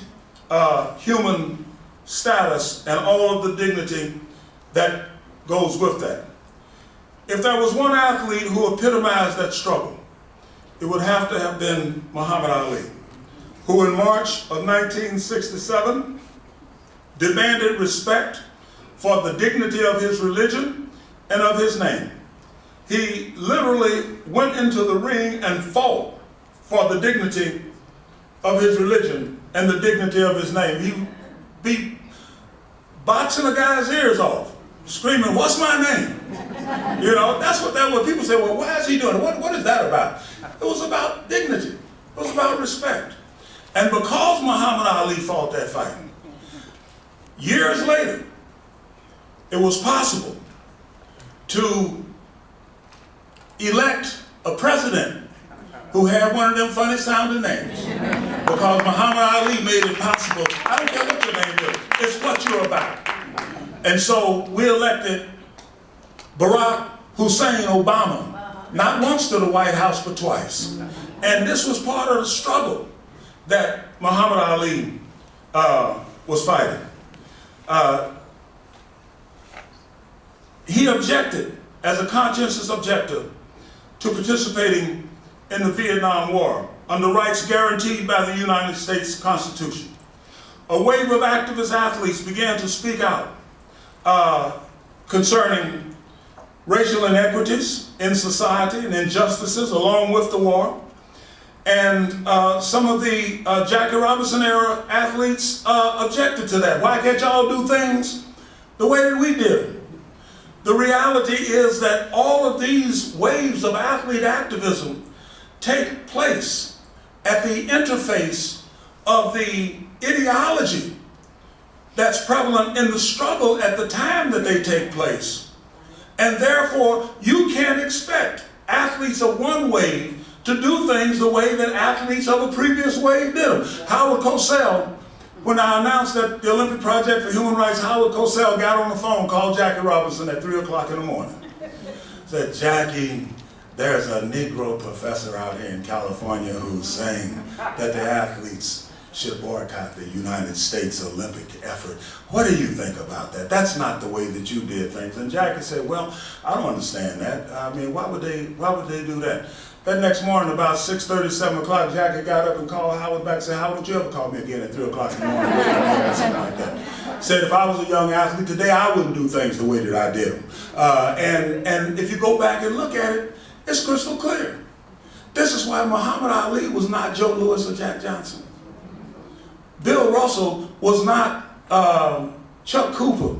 human status and all of the dignity that goes with that. If there was one athlete who epitomized that struggle, it would have to have been Muhammad Ali, who in March of 1967 demanded respect for the dignity of his religion and of his name. He literally went into the ring and fought for the dignity of his religion and the dignity of his name. He beat boxing a guy's ears off, screaming, "What's my name?" You know, that's what that was. People say, well, why is he doing it? What is that about? It was about dignity. It was about respect. And because Muhammad Ali fought that fight, years later, it was possible to elect a president who had one of them funny sounding names. Because Muhammad Ali made it possible. I don't care what your name is. It's what you're about. And so we elected Barack Hussein Obama, not once to the White House, but twice. And this was part of the struggle that Muhammad Ali was fighting. He objected, as a conscientious objector, to participating in the Vietnam War under rights guaranteed by the United States Constitution. A wave of activist athletes began to speak out concerning racial inequities in society and injustices along with the war. And some of the Jackie Robinson era athletes objected to that. Why can't y'all do things the way that we did? The reality is that all of these waves of athlete activism take place at the interface of the ideology that's prevalent in the struggle at the time that they take place. And therefore, you can't expect athletes of one wave to do things the way that athletes of a previous wave did them. Howard Cosell, when I announced that the Olympic Project for Human Rights, Howard Cosell got on the phone, called Jackie Robinson at 3 o'clock in the morning. Said, "Jackie, there's a Negro professor out here in California who's saying that the athletes should boycott the United States Olympic effort. What do you think about that? That's not the way that you did things. And Jackie said, well, I don't understand that. I mean, why would they do that? That next morning, about 6:30, 7 o'clock, Jackie got up and called Howard back and said, Howard, don't you ever call me again at 3 o'clock in the morning? Something like that. Said if I was a young athlete today, I wouldn't do things the way that I did them. And if you go back and look at it, it's crystal clear. This is why Muhammad Ali was not Joe Louis or Jack Johnson. Bill Russell was not Chuck Cooper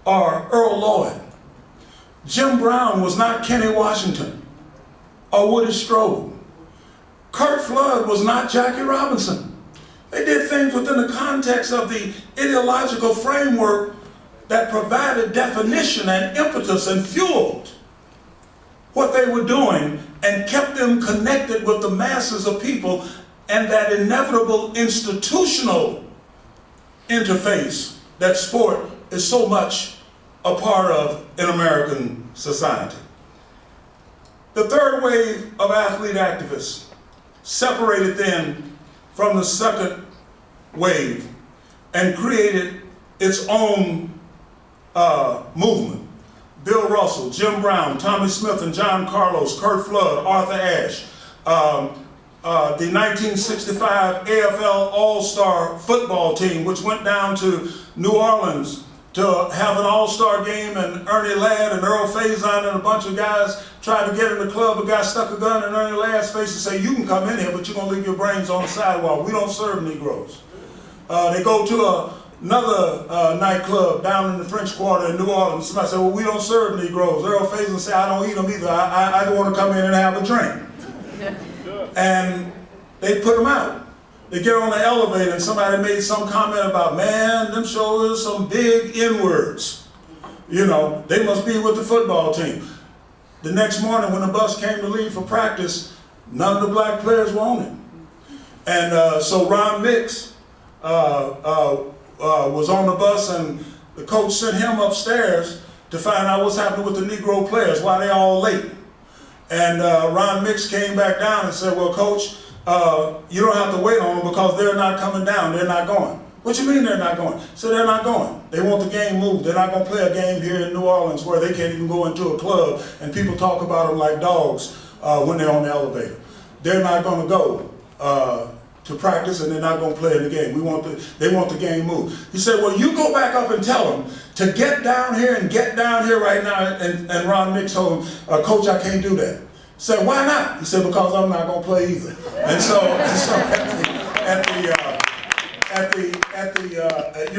or Earl Lloyd. Jim Brown was not Kenny Washington or Woody Strode. Kurt Flood was not Jackie Robinson. They did things within the context of the ideological framework that provided definition and impetus and fueled what they were doing and kept them connected with the masses of people and that inevitable institutional interface that sport is so much a part of in American society. The third wave of athlete activists separated then from the second wave and created its own movement. Bill Russell, Jim Brown, Tommy Smith and John Carlos, Kurt Flood, Arthur Ashe, the 1965 AFL All-Star football team, which went down to New Orleans to have an all-star game, and Ernie Ladd and Earl Faison and a bunch of guys tried to get in the club. A guy stuck a gun in Ernie Ladd's face and said, you can come in here, but you're going to leave your brains on the sidewalk. We don't serve Negroes. They go to another nightclub down in the French Quarter in New Orleans. Somebody said, well, we don't serve Negroes. Earl Faison said, I don't eat them either. I don't want to come in and have a drink. And they put them out. They get on the elevator and somebody made some comment about, man, them shoulders some big N-words. You know, they must be with the football team. The next morning when the bus came to leave for practice, none of the black players were on it. And so Ron Mix was on the bus, and the coach sent him upstairs to find out what's happening with the Negro players, why they all late. And Ron Mix came back down and said, well, coach, you don't have to wait on them because they're not coming down, they're not going. What you mean they're not going? So they're not going. They want the game moved. They're not going to play a game here in New Orleans where they can't even go into a club and people talk about them like dogs when they're on the elevator. They're not going to go to practice, and they're not going to play in the game. They want the game moved. He said, well, you go back up and tell them to get down here and get down here right now. And Ron Mix told him, Coach, I can't do that. He said, why not? He said, because I'm not going to play either. And so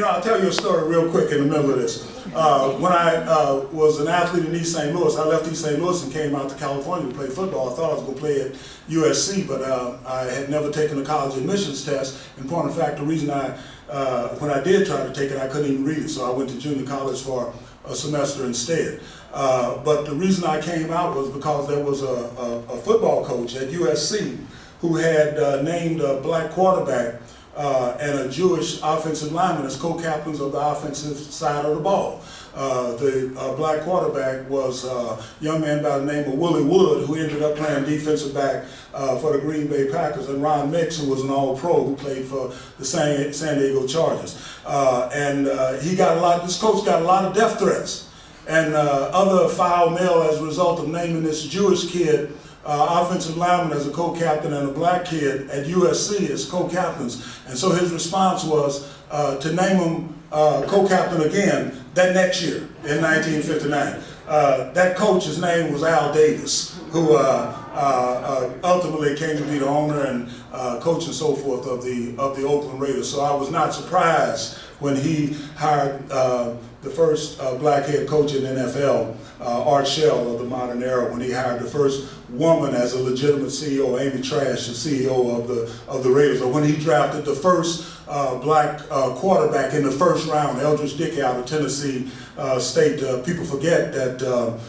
I'll tell you a story real quick in the middle of this. When I was an athlete in East St. Louis, I left East St. Louis and came out to California to play football. I thought I was going to play at USC, but I had never taken a college admissions test. In point of fact, the reason when I did try to take it, I couldn't even read it, so I went to junior college for a semester instead. But the reason I came out was because there was a football coach at USC who had named a black quarterback and a Jewish offensive lineman as co-captains of the offensive side of the ball. The black quarterback was a young man by the name of Willie Wood, who ended up playing defensive back for the Green Bay Packers, and Ron Mix, who was an all-pro who played for the San Diego Chargers. This coach got a lot of death threats and other foul mail as a result of naming this Jewish kid offensive lineman as a co-captain and a black kid at USC as co-captains. And so his response was to name him co-captain again that next year in 1959. That coach's name was Al Davis, who ultimately came to be the owner and coach and so forth of the Oakland Raiders. So I was not surprised when he hired the first black head coach in the NFL, Art Shell of the modern era, when he hired the first woman as a legitimate CEO, Amy Trash, the CEO of the Raiders, or when he drafted the first black quarterback in the first round, Eldridge Dickey out of Tennessee State. People forget that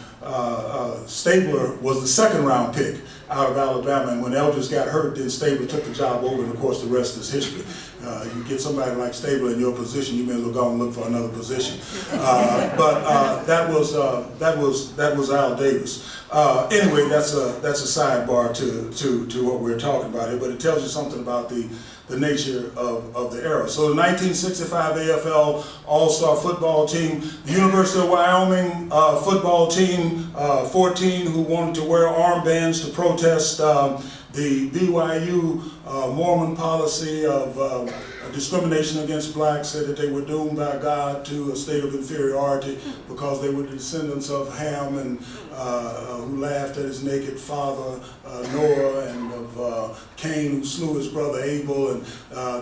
Stabler was the second round pick out of Alabama, and when Eldridge got hurt, then Stabler took the job over, and of course the rest is history. You get somebody like Stabler in your position, you may as well go and look for another position. But that was Al Davis. Anyway, that's a sidebar to what we're talking about here, but it tells you something about the the nature of the era. So the 1965 AFL All-Star Football Team, the University of Wyoming football team, 14 who wanted to wear armbands to protest the BYU Mormon policy of discrimination against blacks, said that they were doomed by God to a state of inferiority because they were the descendants of Ham and who laughed at his naked father Noah, and of Cain who slew his brother Abel, and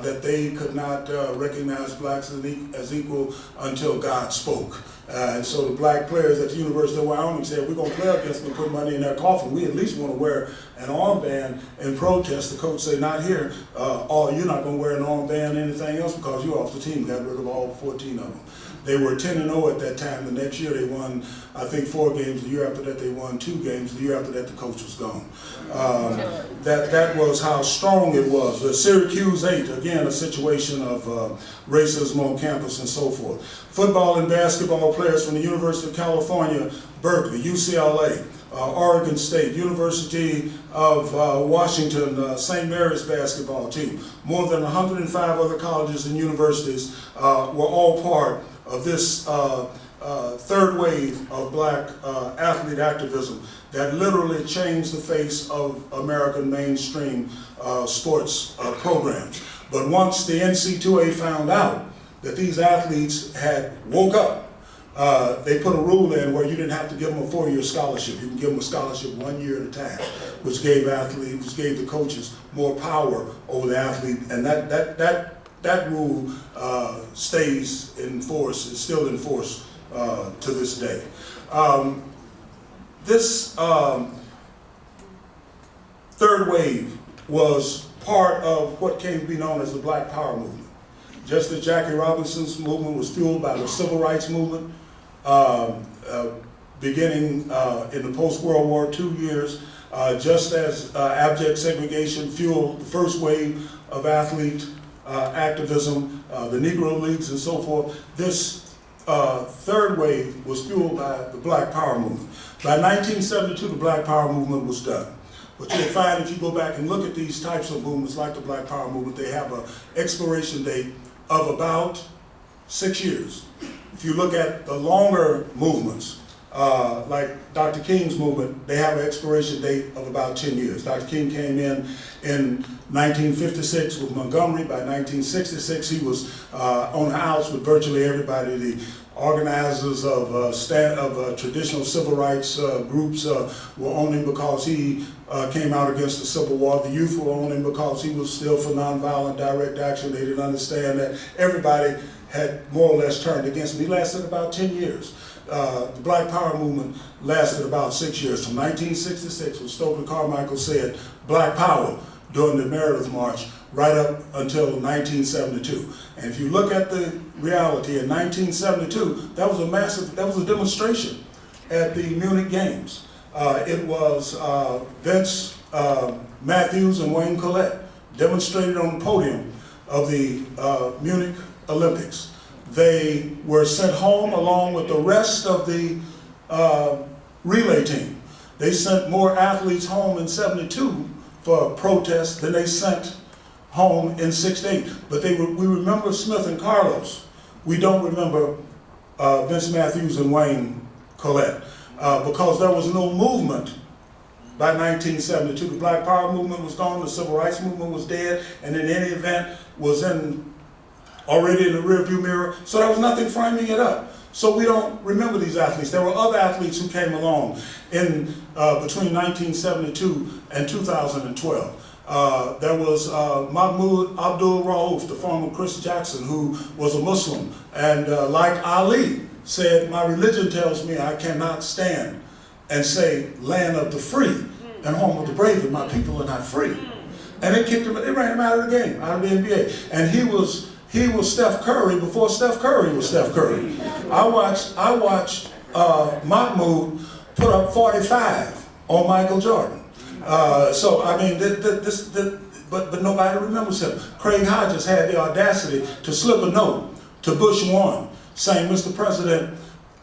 that they could not recognize blacks as equal until God spoke. And so the black players at the University of Wyoming said, we're going to play against them and put money in their coffin. We at least want to wear an armband in protest. The coach said, not here. You're not going to wear an armband or anything else because you're off the team. Got rid of all 14 of them. They were 10-0 at that time. The next year they won, I think, 4 games. The year after that they won 2 games. The year after that the coach was gone. That was how strong it was. The Syracuse 8, again, a situation of racism on campus and so forth. Football and basketball players from the University of California, Berkeley, UCLA, Oregon State, University of Washington, St. Mary's basketball team. More than 105 other colleges and universities were all part of this third wave of black athlete activism that literally changed the face of American mainstream sports programs. But once the NC2A found out that these athletes had woke up, they put a rule in where you didn't have to give them a 4-year scholarship. You can give them a scholarship 1 year at a time, which gave the coaches more power over the athlete, and that rule stays in force, is still in force to this day. This third wave was part of what came to be known as the Black Power movement. Just as Jackie Robinson's movement was fueled by the Civil Rights movement, beginning in the post-World War II years, just as abject segregation fueled the first wave of athlete activism, the Negro Leagues and so forth, this third wave was fueled by the Black Power movement. By 1972, the Black Power movement was done. But you'll find if you go back and look at these types of movements like the Black Power movement, they have an expiration date of about 6 years. If you look at the longer movements, like Dr. King's movement, they have an expiration date of about 10 years. Dr. King came in 1956 with Montgomery. By 1966, he was on the outs with virtually everybody. The organizers of traditional civil rights groups were on him because he came out against the Civil War. The youth were on him because he was still for nonviolent direct action. They didn't understand that everybody had more or less turned against him. He lasted about 10 years. The Black Power movement lasted about 6 years. From 1966, when Stokely Carmichael said Black Power during the Meredith March, right up until 1972. And if you look at the reality, in 1972, that was a demonstration at the Munich Games. It was Vince Matthews and Wayne Collette demonstrated on the podium of the Munich Olympics. They were sent home along with the rest of the relay team. They sent more athletes home in '72 for protests than they sent home in '68. But we remember Smith and Carlos. We don't remember Vince Matthews and Wayne Collette because there was no movement by 1972. The Black Power movement was gone, the Civil Rights movement was dead, and in any event was already in the rearview mirror, so there was nothing framing it up. So we don't remember these athletes. There were other athletes who came along in between 1972 and 2012. There was Mahmoud Abdul Rauf, the former Chris Jackson, who was a Muslim, and like Ali said, my religion tells me I cannot stand and say land of the free and home of the brave, and my people are not free. And they kicked him, they ran him out of the game, out of the NBA. And he was Steph Curry before Steph Curry was Steph Curry. I watched Mahmoud put up 45 on Michael Jordan. So I mean, but nobody remembers him. Craig Hodges had the audacity to slip a note to Bush 1 saying, Mr. President,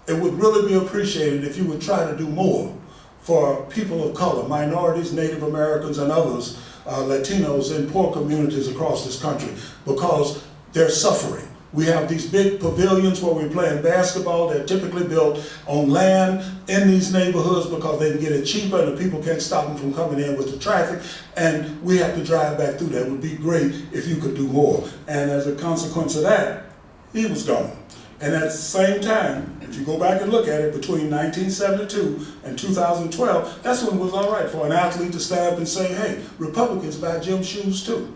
it would really be appreciated if you would try to do more for people of color, minorities, Native Americans, and others Latinos in poor communities across this country because they're suffering. We have these big pavilions where we're playing basketball. They're typically built on land in these neighborhoods because they can get it cheaper and the people can't stop them from coming in with the traffic. And we have to drive back through that. It would be great if you could do more. And as a consequence of that, he was gone. And at the same time, if you go back and look at it, between 1972 and 2012, that's when it was all right for an athlete to stand up and say, hey, Republicans buy gym shoes too,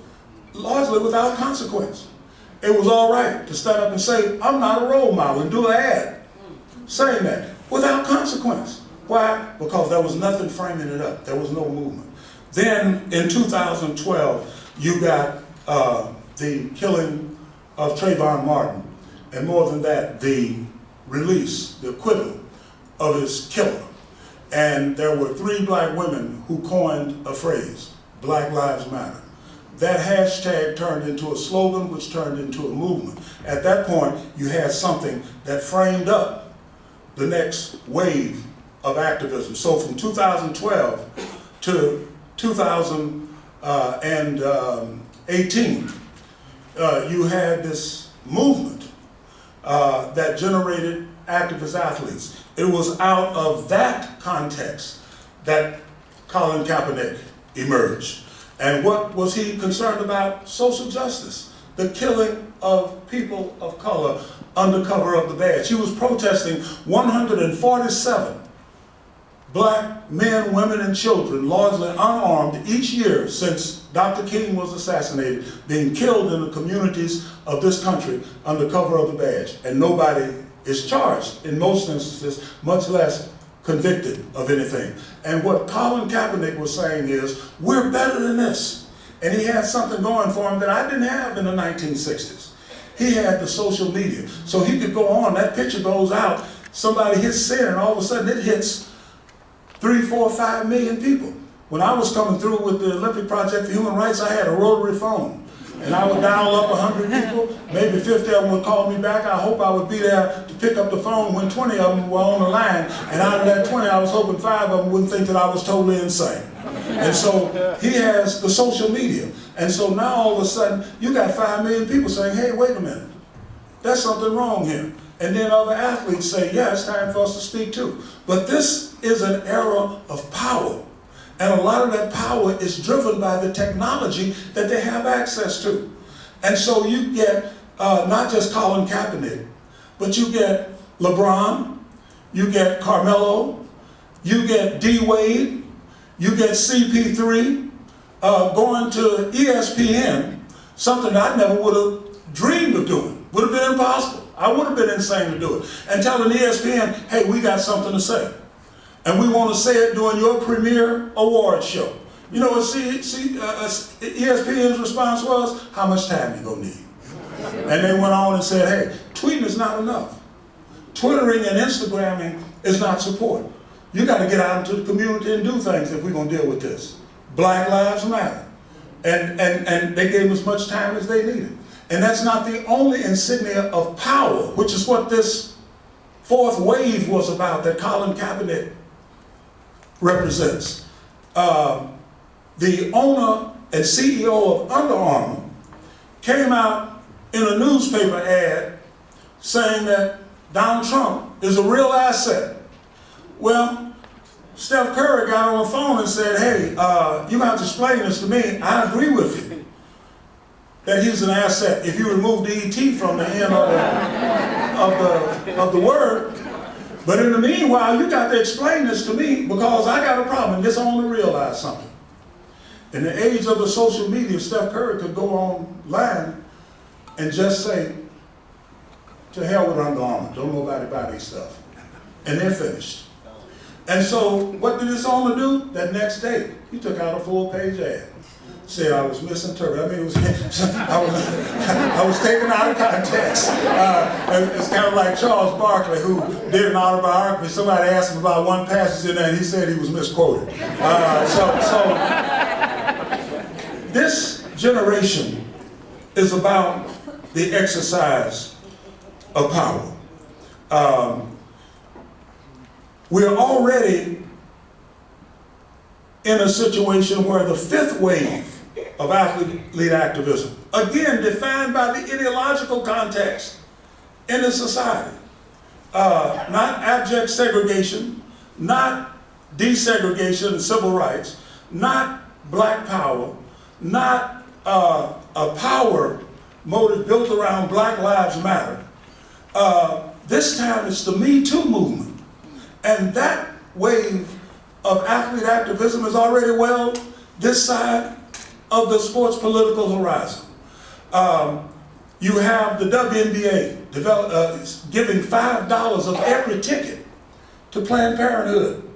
largely without consequence. It was all right to stand up and say, I'm not a role model, and do an ad saying that without consequence. Why? Because there was nothing framing it up. There was no movement. Then in 2012, you got the killing of Trayvon Martin, and more than that, the release, the acquittal of his killer. And there were 3 black women who coined a phrase, Black Lives Matter. That hashtag turned into a slogan, which turned into a movement. At that point, you had something that framed up the next wave of activism. So from 2012 to 2018, you had this movement that generated activist athletes. It was out of that context that Colin Kaepernick emerged. And what was he concerned about? Social justice, the killing of people of color under cover of the badge. He was protesting 147 black men, women, and children, largely unarmed, each year since Dr. King was assassinated, being killed in the communities of this country under cover of the badge. And nobody is charged in most instances, much less convicted of anything. And what Colin Kaepernick was saying is, we're better than this. And he had something going for him that I didn't have in the 1960s. He had the social media. So he could go on, that picture goes out, somebody hits send, and all of a sudden it hits 3, 4, 5 million people. When I was coming through with the Olympic Project for Human Rights, I had a rotary phone. And I would dial up 100 people, maybe 50 of them would call me back. I hope I would be there to pick up the phone when 20 of them were on the line. And out of that 20, I was hoping 5 of them wouldn't think that I was totally insane. And so he has the social media. And so now all of a sudden, you got 5 million people saying, hey, wait a minute, there's something wrong here. And then other athletes say, yeah, it's time for us to speak too. But this is an era of power. And a lot of that power is driven by the technology that they have access to. And so you get not just Colin Kaepernick, but you get LeBron, you get Carmelo, you get D. Wade, you get CP3 going to ESPN, something I never would have dreamed of doing. Would have been impossible. I would have been insane to do it. And telling ESPN, hey, we got something to say. And we want to say it during your premiere award show. You know what ESPN's response was? How much time you gonna need? And they went on and said, hey, tweeting is not enough. Twittering and Instagramming is not support. You got to get out into the community and do things if we're gonna deal with this. Black Lives Matter. And they gave them as much time as they needed. And that's not the only insignia of power, which is what this fourth wave was about that Colin Kaepernick represents. The owner and CEO of Under Armour came out in a newspaper ad saying that Donald Trump is a real asset. Well, Steph Curry got on the phone and said, hey, you have to explain this to me. I agree with you that he's an asset if you remove the ET from the end of the word. But in the meanwhile, you got to explain this to me because I got a problem. And this only realize something. In the age of the social media, Steph Curry could go online and just say, to hell with Under Armour, don't nobody buy these stuff. And they're finished. And so what did this owner do? That next day, he took out a full-page ad. Said I was misinterpreted. I mean, I was taken out of context. It's kind of like Charles Barkley, who did an autobiography. Somebody asked him about one passage in there, and he said he was misquoted. So this generation is about the exercise of power. We're already in a situation where the fifth wave of athlete activism. Again, defined by the ideological context in the society. Not abject segregation, not desegregation and civil rights, not black power, not a power motive built around Black Lives Matter. This time it's the Me Too movement. And that wave of athlete activism is already well this side of the sports political horizon. You have the WNBA giving $5 of every ticket to Planned Parenthood.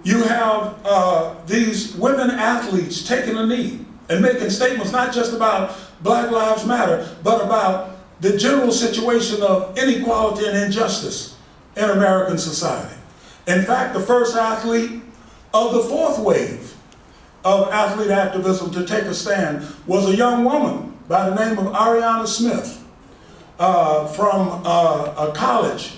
You have these women athletes taking a knee and making statements not just about Black Lives Matter, but about the general situation of inequality and injustice in American society. In fact, the first athlete of the fourth wave of athlete activism to take a stand was a young woman by the name of Arianna Smith from a college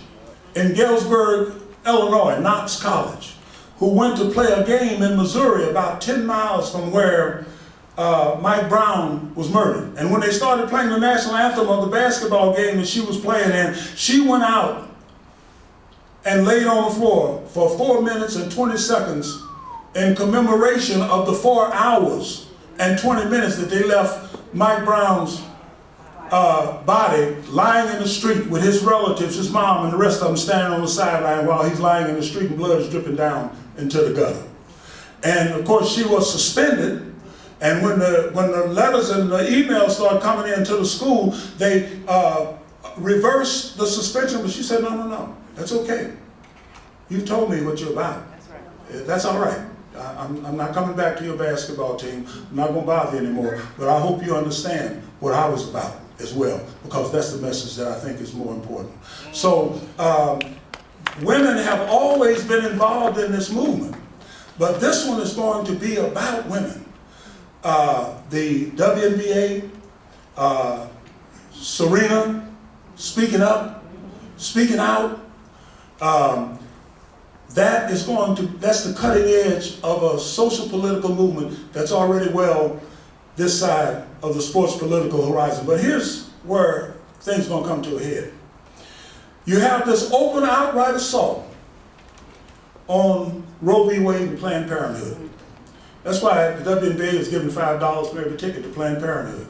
in Galesburg, Illinois, Knox College, who went to play a game in Missouri about 10 miles from where Mike Brown was murdered. And when they started playing the national anthem of the basketball game that she was playing in, she went out and laid on the floor for 4 minutes and 20 seconds in commemoration of the 4 hours and 20 minutes that they left Mike Brown's body lying in the street with his relatives, his mom, and the rest of them standing on the sideline while he's lying in the street and blood is dripping down into the gutter. And of course she was suspended, and when the letters and the emails started coming into the school, they reversed the suspension, but she said, no, that's okay. You told me what you're about. That's right. That's all right. I'm not coming back to your basketball team. I'm not going to bother you anymore. But I hope you understand what I was about as well, because that's the message that I think is more important. So women have always been involved in this movement, but this one is going to be about women. The WNBA, Serena speaking up, speaking out. That's the cutting edge of a social political movement that's already well this side of the sports political horizon. But here's where things are going to come to a head. You have this open outright assault on Roe v. Wade and Planned Parenthood. That's why the WNBA is giving $5 for every ticket to Planned Parenthood.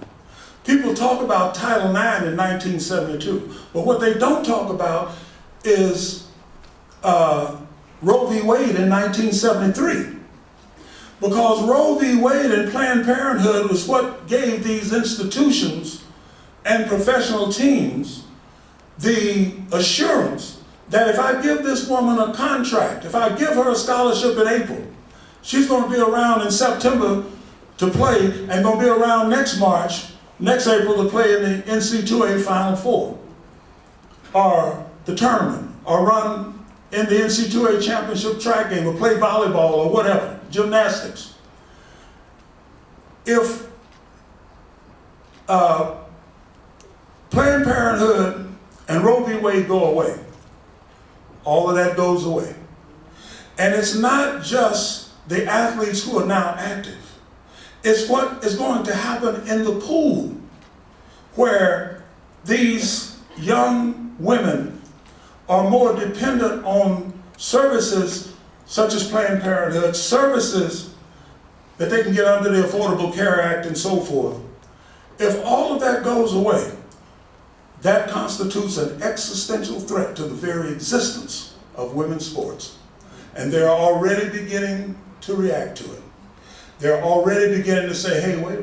People talk about Title IX in 1972, but what they don't talk about is Roe v. Wade in 1973. Because Roe v. Wade and Planned Parenthood was what gave these institutions and professional teams the assurance that if I give this woman a contract, if I give her a scholarship in April, she's going to be around in September to play and going to be around next April to play in the NC2A Final Four, or the tournament, or run in the NC2A championship track game, or play volleyball, or whatever, gymnastics. If Planned Parenthood and Roe v. Wade go away, all of that goes away. And it's not just the athletes who are now active. It's what is going to happen in the pool, where these young women are more dependent on services such as Planned Parenthood, services that they can get under the Affordable Care Act and so forth. If all of that goes away, that constitutes an existential threat to the very existence of women's sports. And they're already beginning to react to it. They're already beginning to say, hey, wait a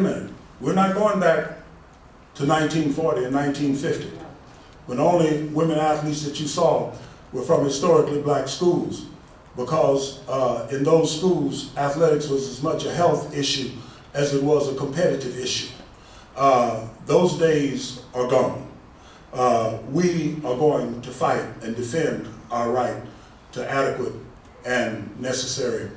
minute. We're not going back to 1940 and 1950, when only women athletes that you saw were from historically black schools, because in those schools, athletics was as much a health issue as it was a competitive issue. Those days are gone. We are going to fight and defend our right to adequate and necessary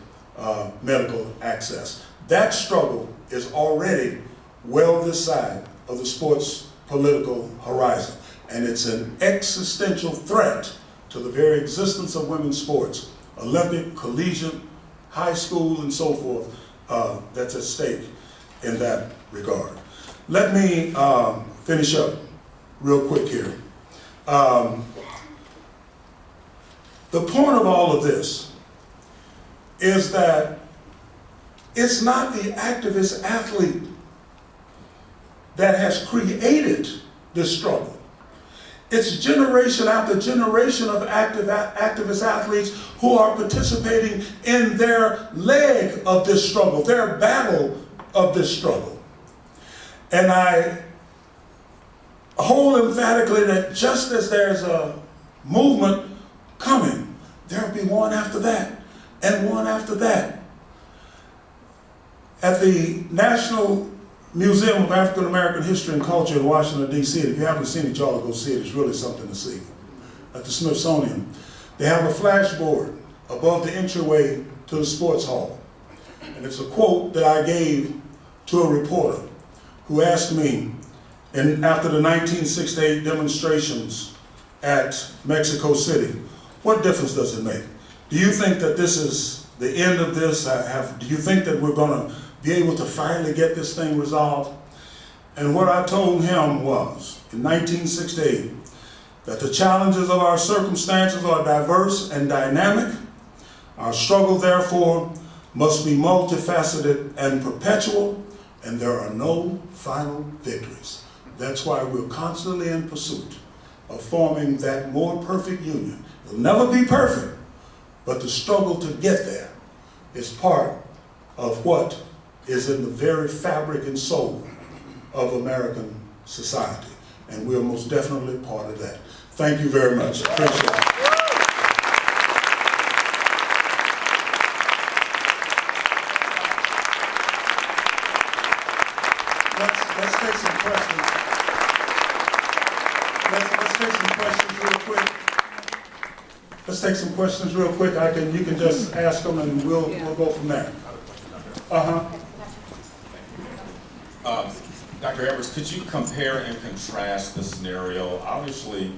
medical access. That struggle is already well this side of the sports political horizon, and it's an existential threat to the very existence of women's sports, Olympic, collegiate, high school, and so forth. that's at stake in that regard. Let me finish up real quick here. The point of all of this is that it's not the activist athlete that has created this struggle. It's generation after generation of activist athletes who are participating in their leg of this struggle, their battle of this struggle. And I hold emphatically that just as there's a movement coming, there'll be one after that, and one after that. At the National Museum of African American History and Culture in Washington, D.C., if you haven't seen it, y'all go see it. It's really something to see. At the Smithsonian, they have a flashboard above the entryway to the sports hall. And it's a quote that I gave to a reporter who asked me, after the 1968 demonstrations at Mexico City, what difference does it make? Do you think that this is the end of this? Do you think that we're going to be able to finally get this thing resolved? And what I told him was, in 1968, that the challenges of our circumstances are diverse and dynamic. Our struggle, therefore, must be multifaceted and perpetual, and there are no final victories. That's why we're constantly in pursuit of forming that more perfect union. It'll never be perfect, but the struggle to get there is part of what is in the very fabric and soul of American society. And we're most definitely part of that. Thank you very much. Appreciate it. Let's take some questions. Let's take some questions real quick. Let's take some questions real quick. You can just ask them and we'll go from there. Dr. Emeritus, could you compare and contrast the scenario? Obviously,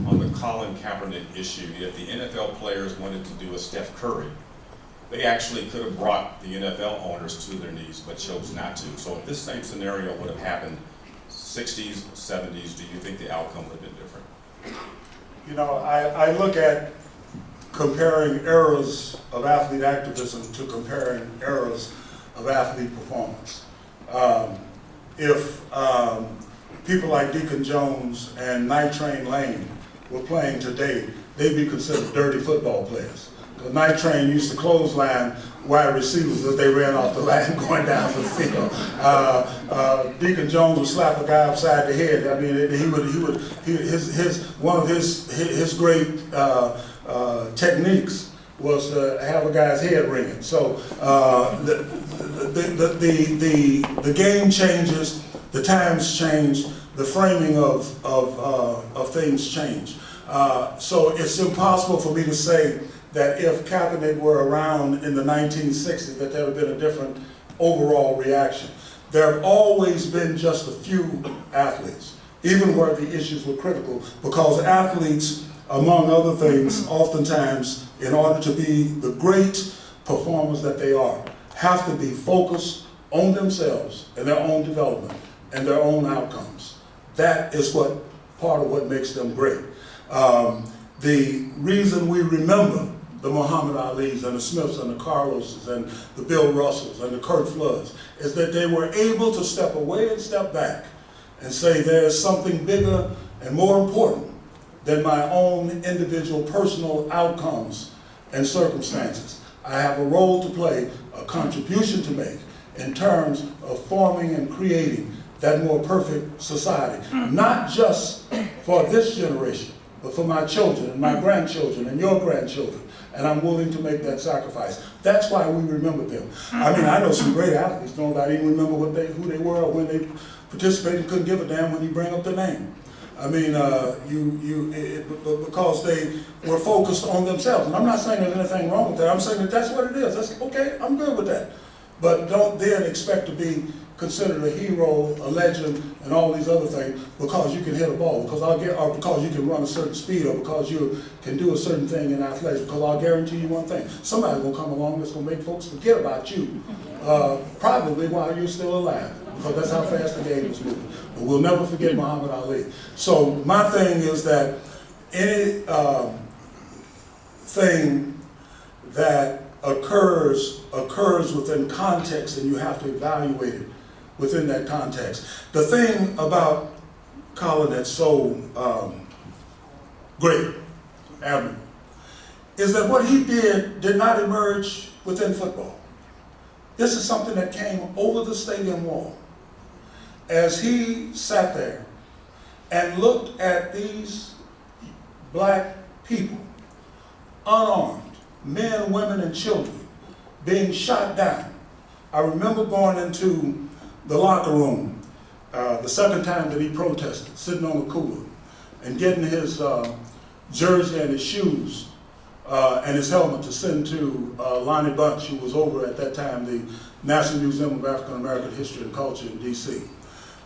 on the Colin Kaepernick issue, if the NFL players wanted to do a Steph Curry, they actually could have brought the NFL owners to their knees, but chose not to. So if this same scenario would have happened 60s, 70s, do you think the outcome would have been different? You know, I look at comparing eras of athlete activism to comparing eras of athlete performance. If people like Deacon Jones and Night Train Lane were playing today, they'd be considered dirty football players. Because Night Train used to clothesline wide receivers as they ran off the line going down the field. Deacon Jones would slap a guy upside the head. I mean, one of his great techniques was to have a guy's head ringing. So the game changes, the times change, the framing of things change. So it's impossible for me to say that if Kaepernick were around in the 1960s, that there would have been a different overall reaction. There have always been just a few athletes, even where the issues were critical, because athletes, among other things, oftentimes, in order to be the great performers that they are, have to be focused on themselves and their own development and their own outcomes. That is part of what makes them great. The reason we remember the Muhammad Alis and the Smiths and the Carloses and the Bill Russells and the Kurt Floods is that they were able to step away and step back and say there's something bigger and more important than my own individual personal outcomes and circumstances. I have a role to play, a contribution to make in terms of forming and creating that more perfect society, not just for this generation, but for my children and my grandchildren and your grandchildren. And I'm willing to make that sacrifice. That's why we remember them. I mean, I know some great athletes don't even remember who they were or when they participated, couldn't give a damn when you bring up their name. I mean, because they were focused on themselves. And I'm not saying there's anything wrong with that. I'm saying that that's what it is. That's okay, I'm good with that. But don't then expect to be considered a hero, a legend, and all these other things because you can hit a ball, or because you can run a certain speed, or because you can do a certain thing in athletics. Because I'll guarantee you one thing: somebody's gonna come along that's gonna make folks forget about you probably while you're still alive, because that's how fast the game was moving. But we'll never forget Muhammad Ali. So my thing is that any thing that occurs within context, and you have to evaluate it within that context. The thing about Colin that's so great, admirable, is that what he did not emerge within football. This is something that came over the stadium wall. As he sat there and looked at these black people, unarmed, men, women, and children, being shot down. I remember going into the locker room the second time that he protested, sitting on the cooler, and getting his jersey and his shoes and his helmet to send to Lonnie Bunch, who was over at that time the National Museum of African American History and Culture in D.C.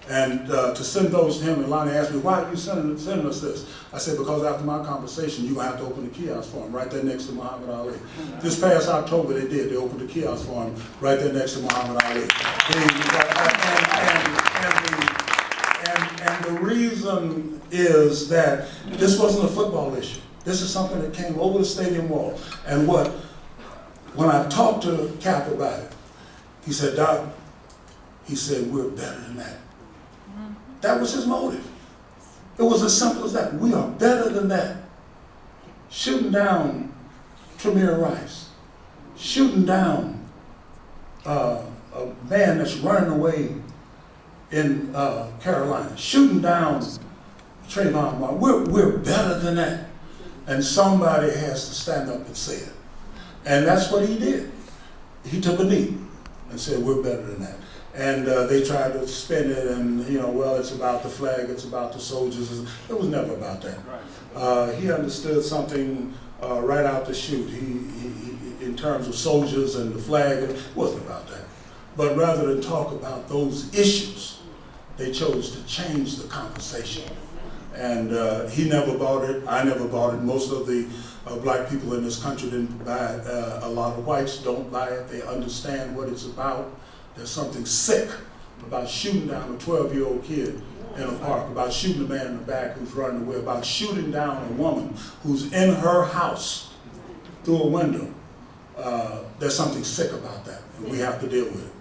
And to send those to him, and Lonnie asked me, why are you sending us this? I said, because after my conversation, you're going to have to open the kiosk for him right there next to Muhammad Ali. This past October, they did. They opened the kiosk for him right there next to Muhammad Ali. And the reason is that this wasn't a football issue. This is something that came over the stadium wall. And when I talked to Cap about it, he said, Doc, he said, we're better than that. That was his motive. It was as simple as that. We are better than that. Shooting down Tremere Rice, shooting down a man that's running away in Carolina, shooting down Trayvon Martin. We're better than that. And somebody has to stand up and say it. And that's what he did. He took a knee and said, we're better than that. And they tried to spin it and, well, it's about the flag, it's about the soldiers. It was never about that. He understood something right out the chute. He in terms of soldiers and the flag, it wasn't about that. But rather than talk about those issues, they chose to change the conversation. And he never bought it, I never bought it. Most of the black people in this country didn't buy it. A lot of whites don't buy it. They understand what it's about. There's something sick about shooting down a 12-year-old kid in a park, about shooting a man in the back who's running away, about shooting down a woman who's in her house through a window. There's something sick about that, and we have to deal with it.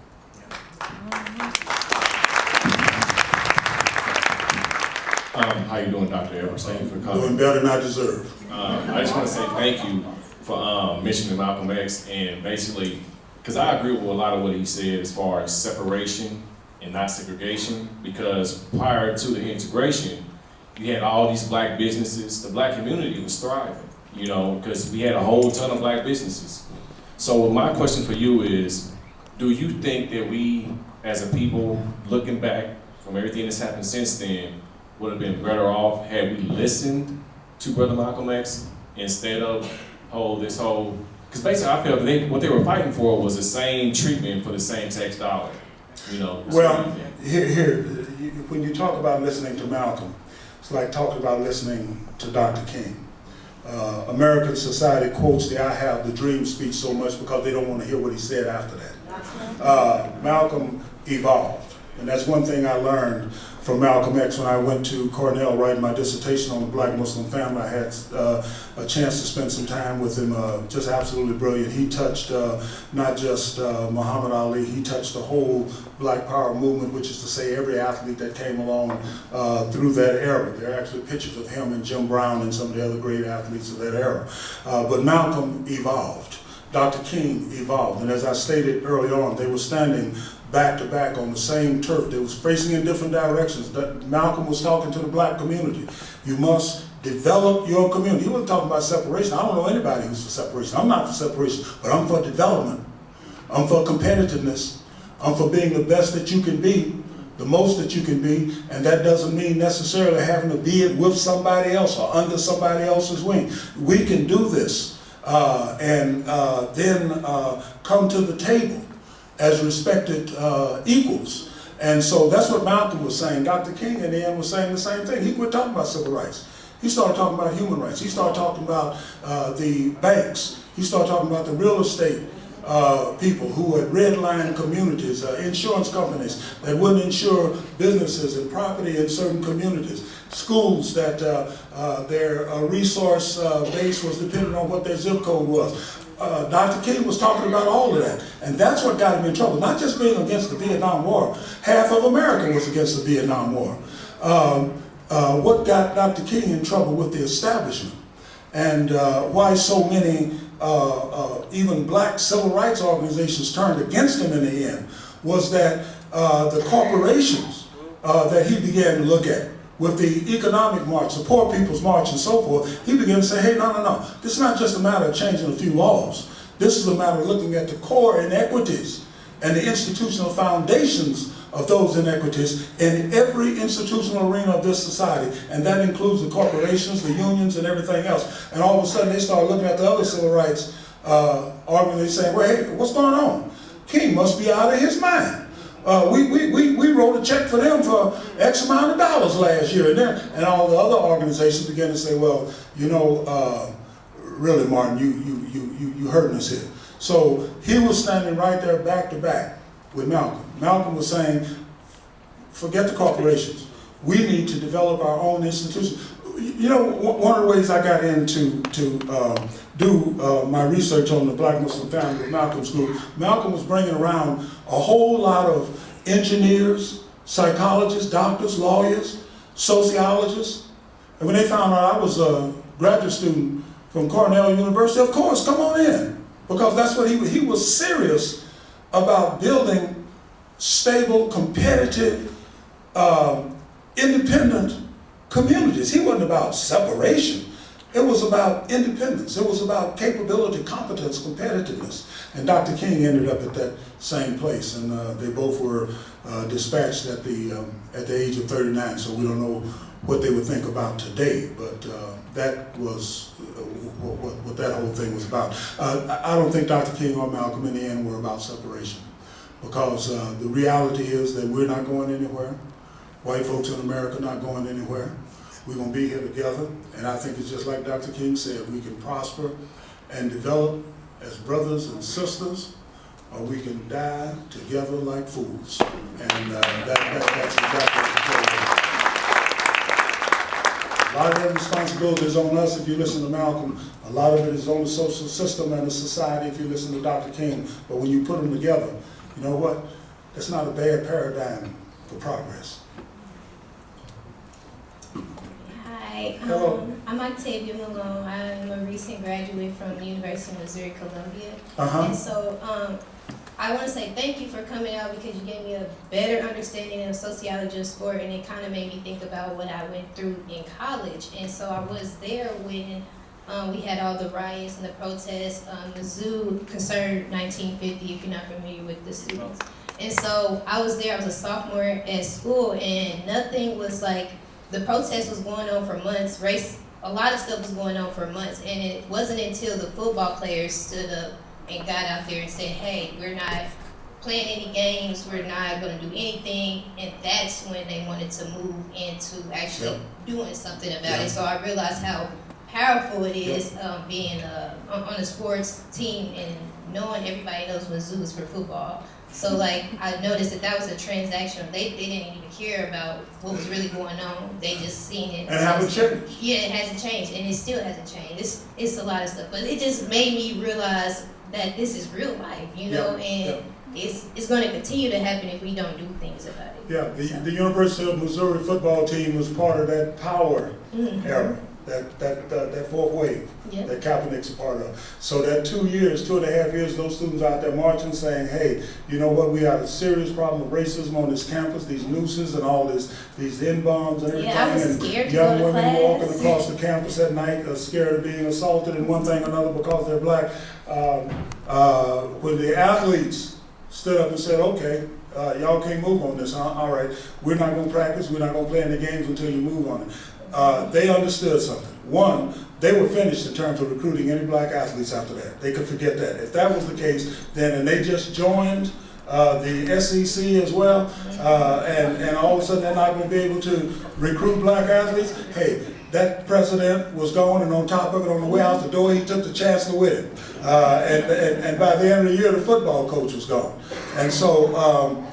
How you doing, Dr. Edwards? Thank you for coming. Doing better than I deserve. I just want to say thank you for mentioning Malcolm X, and basically, because I agree with a lot of what he said as far as separation and not segregation, because prior to the integration, you had all these black businesses. The black community was thriving, because we had a whole ton of black businesses. So my question for you is, do you think that we, as a people, looking back from everything that's happened since then, would have been better off had we listened to Brother Malcolm X instead of because basically I felt what they were fighting for was the same treatment for the same tax dollar, Well, here, when you talk about listening to Malcolm, it's like talking about listening to Dr. King. American society quotes the I have the dream speech so much because they don't want to hear what he said after that. Malcolm evolved, and that's one thing I learned from Malcolm X when I went to Cornell writing my dissertation on the black Muslim family. I had a chance to spend some time with him, just absolutely brilliant. He touched not just Muhammad Ali, he touched the whole Black Power movement, which is to say every athlete that came along through that era. There are actually pictures of him and Jim Brown and some of the other great athletes of that era. But Malcolm evolved. Dr. King evolved, and as I stated early on, they were standing back to back on the same turf. They was facing in different directions. Malcolm was talking to the black community. You must develop your community. He wasn't talking about separation. I don't know anybody who's for separation. I'm not for separation, but I'm for development. I'm for competitiveness. I'm for being the best that you can be, the most that you can be, and that doesn't mean necessarily having to be it with somebody else or under somebody else's wing. We can do this and then come to the table as respected equals. And so that's what Malcolm was saying. Dr. King in the end was saying the same thing. He quit talking about civil rights. He started talking about human rights. He started talking about the banks. He started talking about the real estate people who had redlined communities, insurance companies that wouldn't insure businesses and property in certain communities, schools that their resource base was dependent on what their zip code was. Dr. King was talking about all of that, and that's what got him in trouble. Not just being against the Vietnam War. Half of America was against the Vietnam War. What got Dr. King in trouble with the establishment, and why so many even black civil rights organizations turned against him in the end, was that the corporations that he began to look at, with the economic march, the Poor People's March and so forth, he began to say, hey, no, this is not just a matter of changing a few laws. This is a matter of looking at the core inequities and the institutional foundations of those inequities in every institutional arena of this society, and that includes the corporations, the unions, and everything else. And all of a sudden they start looking at the other civil rights organizations saying, well, hey, what's going on? King must be out of his mind. We wrote a check for them for X amount of dollars last year, and all the other organizations began to say, well, you know, really, Martin, you hurting us here. So he was standing right there back to back with Malcolm. Malcolm was saying, forget the corporations. We need to develop our own institutions. You know, one of the ways I got into do my research on the Black Muslim family with Malcolm's group, Malcolm was bringing around a whole lot of engineers, psychologists, doctors, lawyers, sociologists. And when they found out I was a graduate student from Cornell University, of course, come on in. Because that's what he was serious about, building stable, competitive, independent communities. He wasn't about separation. It was about independence. It was about capability, competence, competitiveness. And Dr. King ended up at that same place, and they both were dispatched at the age of 39. So we don't know what they would think about today, but that was what that whole thing was about. I don't think Dr. King or Malcolm in the end were about separation, because the reality is that we're not going anywhere. White folks in America not going anywhere. We're going to be here together, and I think it's just like Dr. King said, we can prosper and develop as brothers and sisters, or we can die together like fools. And that's exactly what the program is. A lot of that responsibility is on us if you listen to Malcolm. A lot of it is on the social system and the society if you listen to Dr. King. But when you put them together, you know what? That's not a bad paradigm for progress. Hi, I'm Octavia Malone. I'm a recent graduate from the University of Missouri, Columbia. And so I want to say thank you for coming out, because you gave me a better understanding of sociology of sport, and it kind of made me think about what I went through in college. And so I was there when we had all the riots and the protests. Mizzou concerned 1950, if you're not familiar with the students. And so I was there, I was a sophomore at school, and nothing was like, the protest was going on for months, a lot of stuff was going on for months, and it wasn't until the football players stood up and got out there and said, hey, we're not playing any games, we're not going to do anything, and that's when they wanted to move into actually doing something about it. So I realized how powerful it is being on a sports team and knowing everybody knows Mizzou is for football. So like I noticed that was a transaction. They didn't even care about what was really going on. They just seen it. And haven't changed. Yeah, it hasn't changed, and it still hasn't changed. It's a lot of stuff, but it just made me realize that this is real life, you know, and it's going to continue to happen if we don't do things about it. Yeah, the University of Missouri football team was part of that power era. That fourth wave that Kaepernick's a part of. So that 2.5 years, those students out there marching saying, hey, you know what, we have a serious problem of racism on this campus, these nooses and all these N-bombs and everything. Yeah, I was scared and to young go to women class. walking across the campus at night scared of being assaulted and one thing or another because they're black. When the athletes stood up and said, okay, y'all can't move on this, huh? All right, we're not going to practice, we're not going to play in the games until you move on it. They understood something. One, they were finished in terms of recruiting any black athletes after that. They could forget that. If that was the case, then, and they just joined the SEC as well, and all of a sudden they're not going to be able to recruit black athletes, hey, that president was gone, and on top of it, on the way out the door, he took the chancellor with him. And by the end of the year, the football coach was gone. And so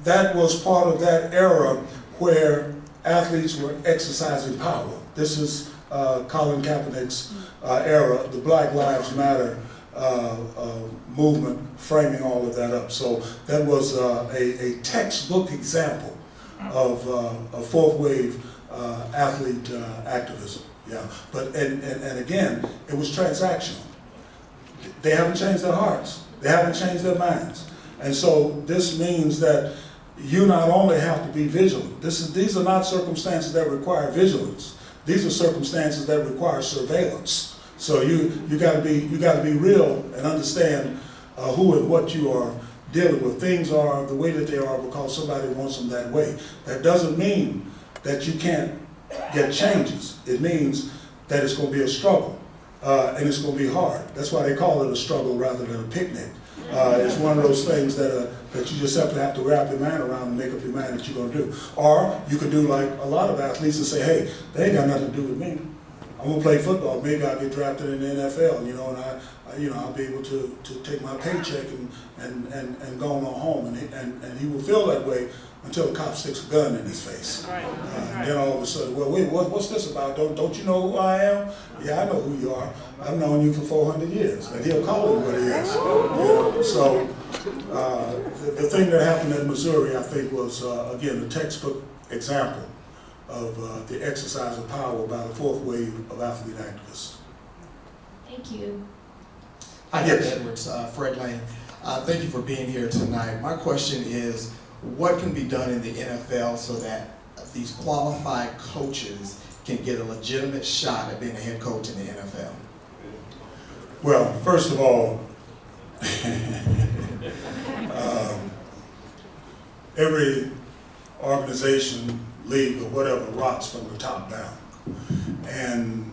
that was part of that era where athletes were exercising power. This is Colin Kaepernick's era, the Black Lives Matter movement framing all of that up. So that was a textbook example of a fourth wave athlete activism. Yeah, but and again, it was transactional. They haven't changed their hearts. They haven't changed their minds. And so this means that you not only have to be vigilant. These are not circumstances that require vigilance. These are circumstances that require surveillance. So you got to be real and understand who and what you are dealing with. Things are the way that they are because somebody wants them that way. That doesn't mean that you can't get changes. It means that it's going to be a struggle and it's going to be hard. That's why they call it a struggle rather than a picnic. It's one of those things that you just have to wrap your mind around and make up your mind that you're going to do. Or you could do like a lot of athletes and say, hey, they ain't got nothing to do with me. I'm going to play football. Maybe I'll get drafted in the NFL, and I'll be able to take my paycheck and go on home. And he will feel that way until the cop sticks a gun in his face. And then all of a sudden, well, wait, what's this about? Don't you know who I am? Yeah, I know who you are. I've known you for 400 years. And he'll call it what he is. So the thing that happened in Missouri, I think, was, again, a textbook example of the exercise of power by the fourth wave of athlete activists. Thank you. Hi, Dr. Edwards, Fred Lane. Thank you for being here tonight. My question is, what can be done in the NFL so that these qualified coaches can get a legitimate shot at being a head coach in the NFL? Well, first of all, every organization, league, or whatever rots from the top down. And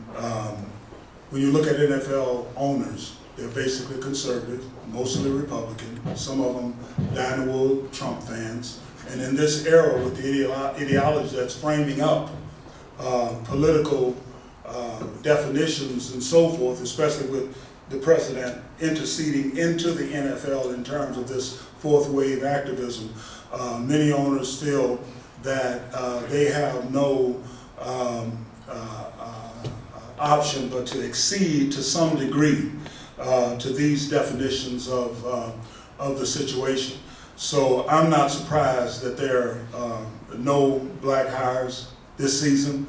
when you look at NFL owners, they're basically conservative, mostly Republican, some of them dyed-in-the-wool Trump fans. And in this era with the ideology that's framing up political definitions and so forth, especially with the president interceding into the NFL in terms of this fourth wave activism, many owners feel that they have no option but to accede to some degree to these definitions of the situation. So I'm not surprised that there are no black hires this season.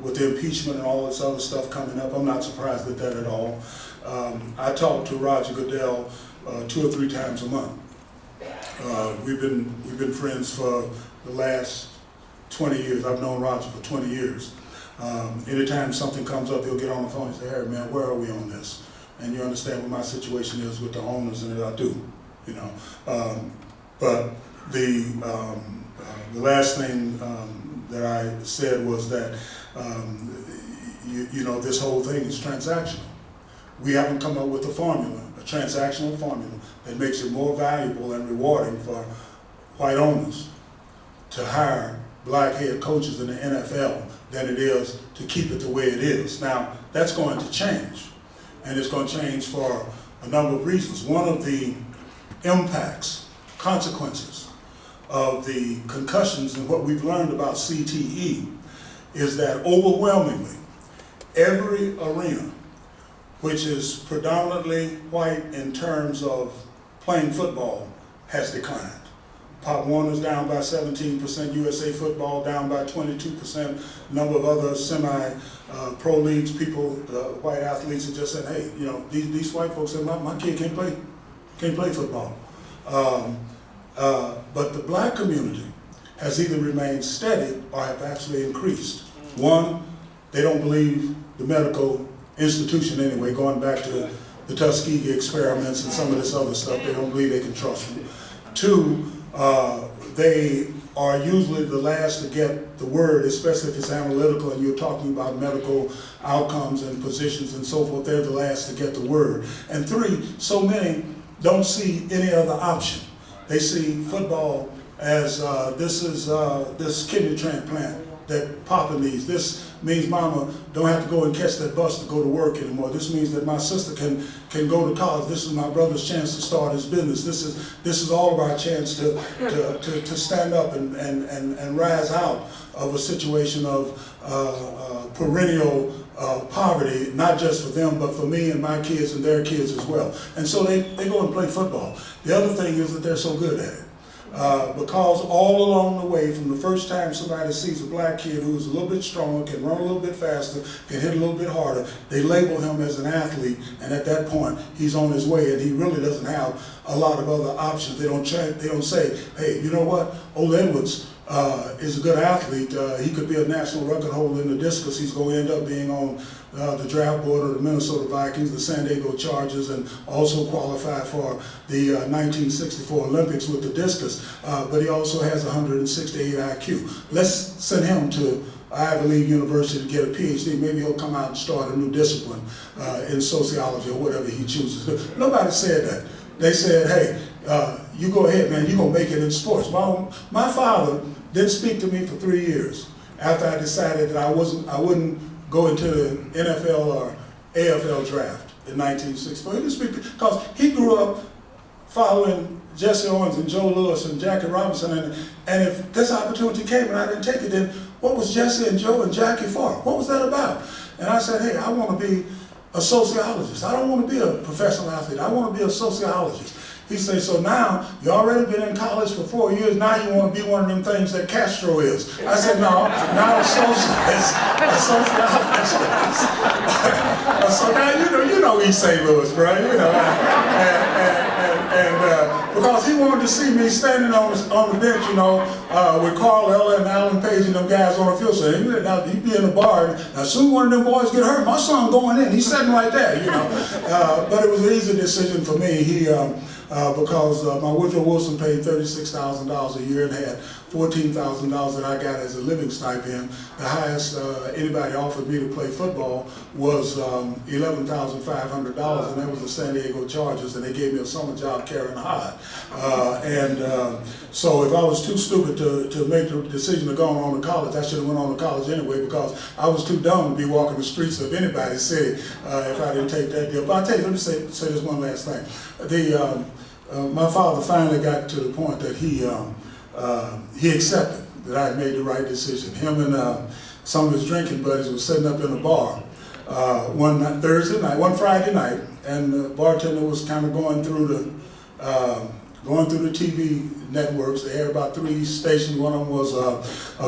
With the impeachment and all this other stuff coming up, I'm not surprised at that at all. I talk to Roger Goodell 2 or 3 times a month. We've been friends for the last 20 years. I've known Roger for 20 years. Anytime something comes up, he'll get on the phone and say, hey man, where are we on this? And you understand what my situation is with the owners, and I do, But the last thing that I said was that, this whole thing is transactional. We haven't come up with a formula, a transactional formula that makes it more valuable and rewarding for white owners to hire black head coaches in the NFL than it is to keep it the way it is. Now, that's going to change, and it's going to change for a number of reasons. One of the impacts, consequences of the concussions and what we've learned about CTE is that overwhelmingly every arena which is predominantly white in terms of playing football has declined. Pop Warner's down by 17%, USA Football down by 22%, a number of other semi-pro leagues, people, white athletes have just said, hey, these white folks said, my kid can't play football. But the black community has either remained steady or have actually increased. One, they don't believe the medical institution anyway, going back to the Tuskegee experiments and some of this other stuff, they don't believe they can trust them. Two, they are usually the last to get the word, especially if it's analytical and you're talking about medical outcomes and positions and so forth, they're the last to get the word. And three, so many don't see any other option. They see football as this kidney transplant that Papa needs. This means Mama don't have to go and catch that bus to go to work anymore. This means that my sister can go to college. This is my brother's chance to start his business. This is all of our chance to stand up and rise out of a situation of perennial poverty, not just for them, but for me and my kids and their kids as well. And so they go and play football. The other thing is that they're so good at it. Because all along the way, from the first time somebody sees a black kid who's a little bit stronger, can run a little bit faster, can hit a little bit harder, they label him as an athlete, and at that point, he's on his way, and he really doesn't have a lot of other options. They don't say, hey, you know what, Old Edwards is a good athlete. He could be a national record holder in the discus. He's going to end up being on the draft board of the Minnesota Vikings, the San Diego Chargers, and also qualified for the 1964 Olympics with the discus. But he also has 168 IQ. Let's send him to Ivy League University to get a Ph.D. Maybe he'll come out and start a new discipline in sociology or whatever he chooses to do. Nobody said that. They said, hey, you go ahead, man, you're going to make it in sports. My father didn't speak to me for 3 years after I decided that I wouldn't go into the NFL or AFL draft in 1964. He didn't speak because he grew up following Jesse Owens and Joe Lewis and Jackie Robinson, and if this opportunity came and I didn't take it, then what was Jesse and Joe and Jackie for? What was that about? And I said, hey, I want to be a sociologist. I don't want to be a professional athlete. I want to be a sociologist. He said, so now, you already been in college for 4 years, now you want to be one of them things that Castro is. I said, no, not a socialist, a sociologist. So now, you know East St. Louis, right? You know, and because he wanted to see me standing on the bench, you know, with Carl Ella and Alan Page and them guys on the field. So he'd be in the bar, and as soon as one of them boys get hurt, my son going in, he's sitting right there, you know. But it was an easy decision for me. Because my Woodrow Wilson paid $36,000 a year and had $14,000 that I got as a living stipend. The highest anybody offered me to play football was $11,500, and that was the San Diego Chargers, and they gave me a summer job carrying hod. So if I was too stupid to make the decision to go on to college, I should have went on to college anyway, because I was too dumb to be walking the streets of anybody's city if I didn't take that deal. But I'll tell you, let me say this one last thing. My father finally got to the point that he accepted that I had made the right decision. Him and some of his drinking buddies were sitting up in a bar one Friday night, and the bartender was kind of going through the TV networks. They had about 3 stations. One of them was a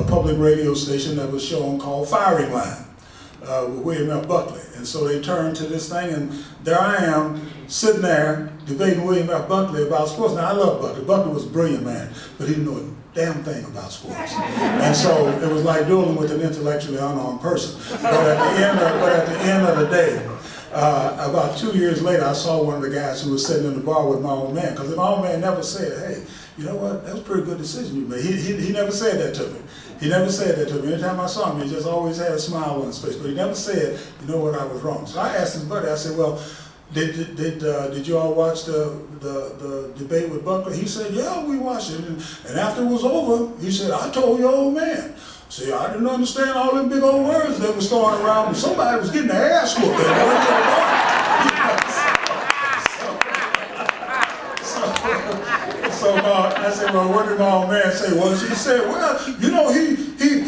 public radio station that was shown called Firing Line with William F. Buckley. And so they turned to this thing, and there I am sitting there debating William F. Buckley about sports. Now, I love Buckley. Buckley was a brilliant man, but he didn't know a damn thing about sports. And so it was like dueling with an intellectually unarmed person. But at the end of the day, about 2 years later, I saw one of the guys who was sitting in the bar with my old man, because my old man never said, hey, you know what, that was a pretty good decision you made. He never said that to me. He never said that to me. Anytime I saw him, he just always had a smile on his face, but he never said, you know what, I was wrong. So I asked his buddy, I said, well, did you all watch the debate with Buckley? He said, yeah, we watched it. And after it was over, he said, I told your old man. See, I didn't understand all them big old words that was throwing around, but somebody was getting their ass whooped. So I said, well, what did my old man say? Well, she said, well, you know, he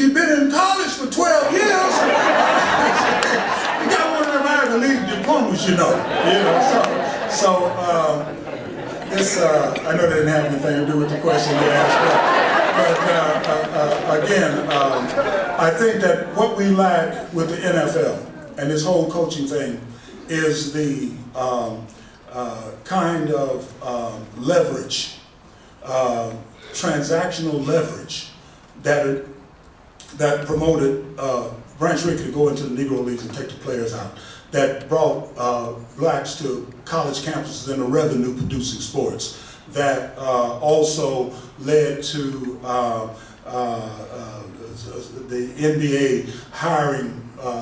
been in college for 12 years. He got one of them Ivy League diplomas, you know. I know that didn't have anything to do with the question you asked, but again, I think that what we lack with the NFL and this whole coaching thing is the kind of leverage, transactional leverage that promoted Branch Rickey to go into the Negro Leagues and take the players out, that brought blacks to college campuses in the revenue-producing sports, that also led to the NBA hiring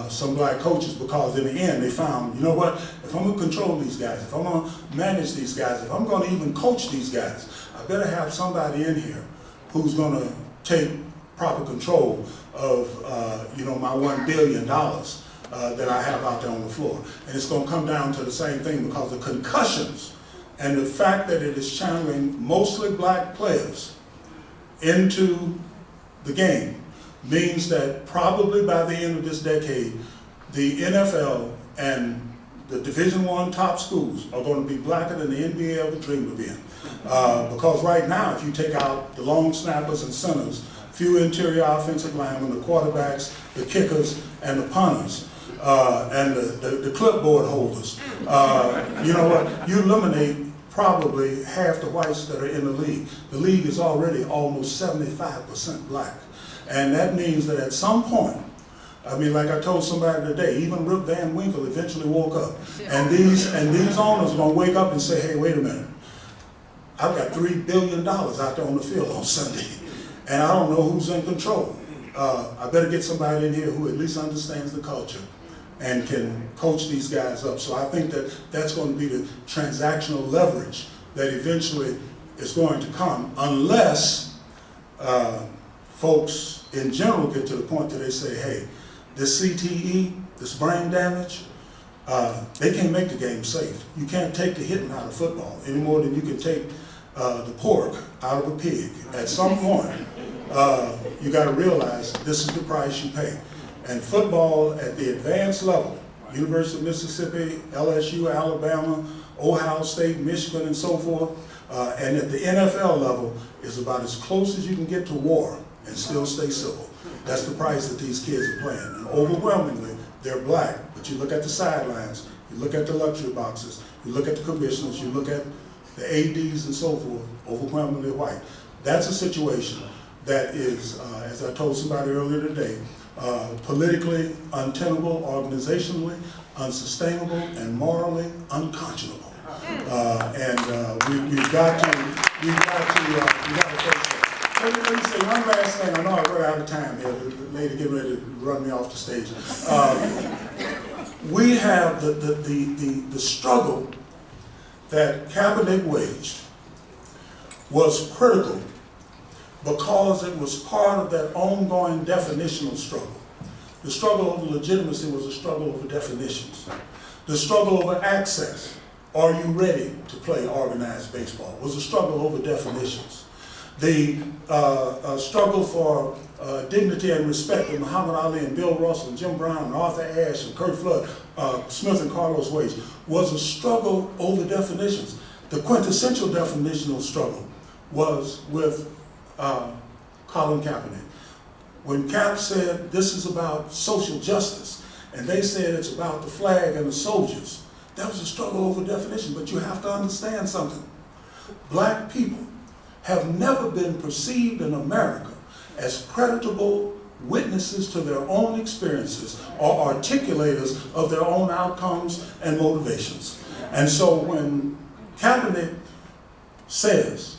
some black coaches, because in the end they found, you know what, if I'm going to control these guys, if I'm going to manage these guys, if I'm going to even coach these guys, I better have somebody in here who's going to take proper control of my $1 billion that I have out there on the floor. And it's going to come down to the same thing, because the concussions and the fact that it is channeling mostly black players into the game means that probably by the end of this decade, the NFL and the Division I top schools are going to be blacker than the NBA ever dreamed of being. Because right now, if you take out the long snappers and centers, few interior offensive linemen, the quarterbacks, the kickers, and the punters, and the clipboard holders, you know what? You eliminate probably half the whites that are in the league. The league is already almost 75% black. And that means that at some point, I mean, like I told somebody today, even Rip Van Winkle eventually woke up. And these owners are going to wake up and say, hey, wait a minute. I've got $3 billion out there on the field on Sunday, and I don't know who's in control. I better get somebody in here who at least understands the culture and can coach these guys up. So I think that that's going to be the transactional leverage that eventually is going to come, unless folks in general get to the point that they say, hey, this CTE, this brain damage, they can't make the game safe. You can't take the hitting out of football any more than you can take the pork out of a pig. At some point, you got to realize this is the price you pay. And football at the advanced level, University of Mississippi, LSU, Alabama, Ohio State, Michigan, and so forth, and at the NFL level is about as close as you can get to war and still stay civil. That's the price that these kids are paying. And overwhelmingly, they're black. But you look at the sidelines, you look at the luxury boxes, you look at the commissioners, you look at the ADs and so forth, overwhelmingly white. That's a situation that is, as I told somebody earlier today, politically untenable, organizationally unsustainable, and morally unconscionable. We've got to face it. Let me say one last thing. I know I run out of time here. The lady getting ready to run me off the stage. We have the struggle that Kaepernick waged was critical because it was part of that ongoing definitional struggle. The struggle over legitimacy was a struggle over definitions. The struggle over access, are you ready to play organized baseball, was a struggle over definitions. The struggle for dignity and respect of Muhammad Ali and Bill Russell and Jim Brown and Arthur Ashe and Kurt Flood, Smith and Carlos Wage, was a struggle over definitions. The quintessential definitional struggle was with Colin Kaepernick. When Cap said this is about social justice, and they said it's about the flag and the soldiers, that was a struggle over definition. But you have to understand something. Black people have never been perceived in America as creditable witnesses to their own experiences or articulators of their own outcomes and motivations. And so when Kaepernick says,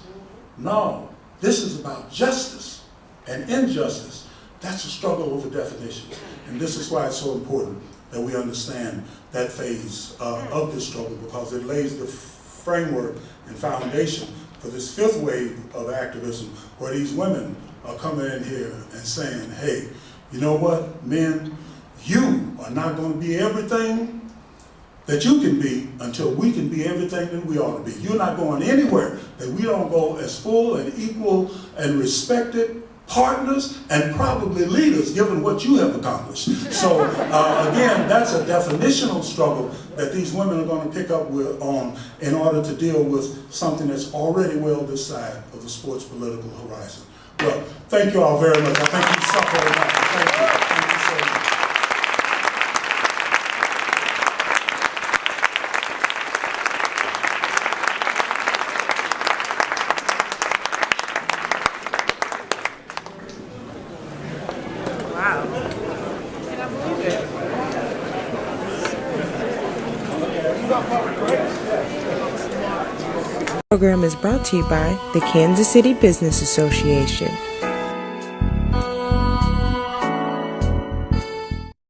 no, this is about justice and injustice, that's a struggle over definitions. And this is why it's so important that we understand that phase of this struggle, because it lays the framework and foundation for this fifth wave of activism, where these women are coming in here and saying, hey, you know what, men, you are not going to be everything that you can be until we can be everything that we ought to be. You're not going anywhere that we don't go as full and equal and respected partners and probably leaders, given what you have accomplished. So again, that's a definitional struggle that these women are going to pick up on in order to deal with something that's already well this side of the sports political horizon. Well, thank you all very much. I think you suffered enough. Thank you. Thank you so much. The program is brought to you by the Kansas City Business Association.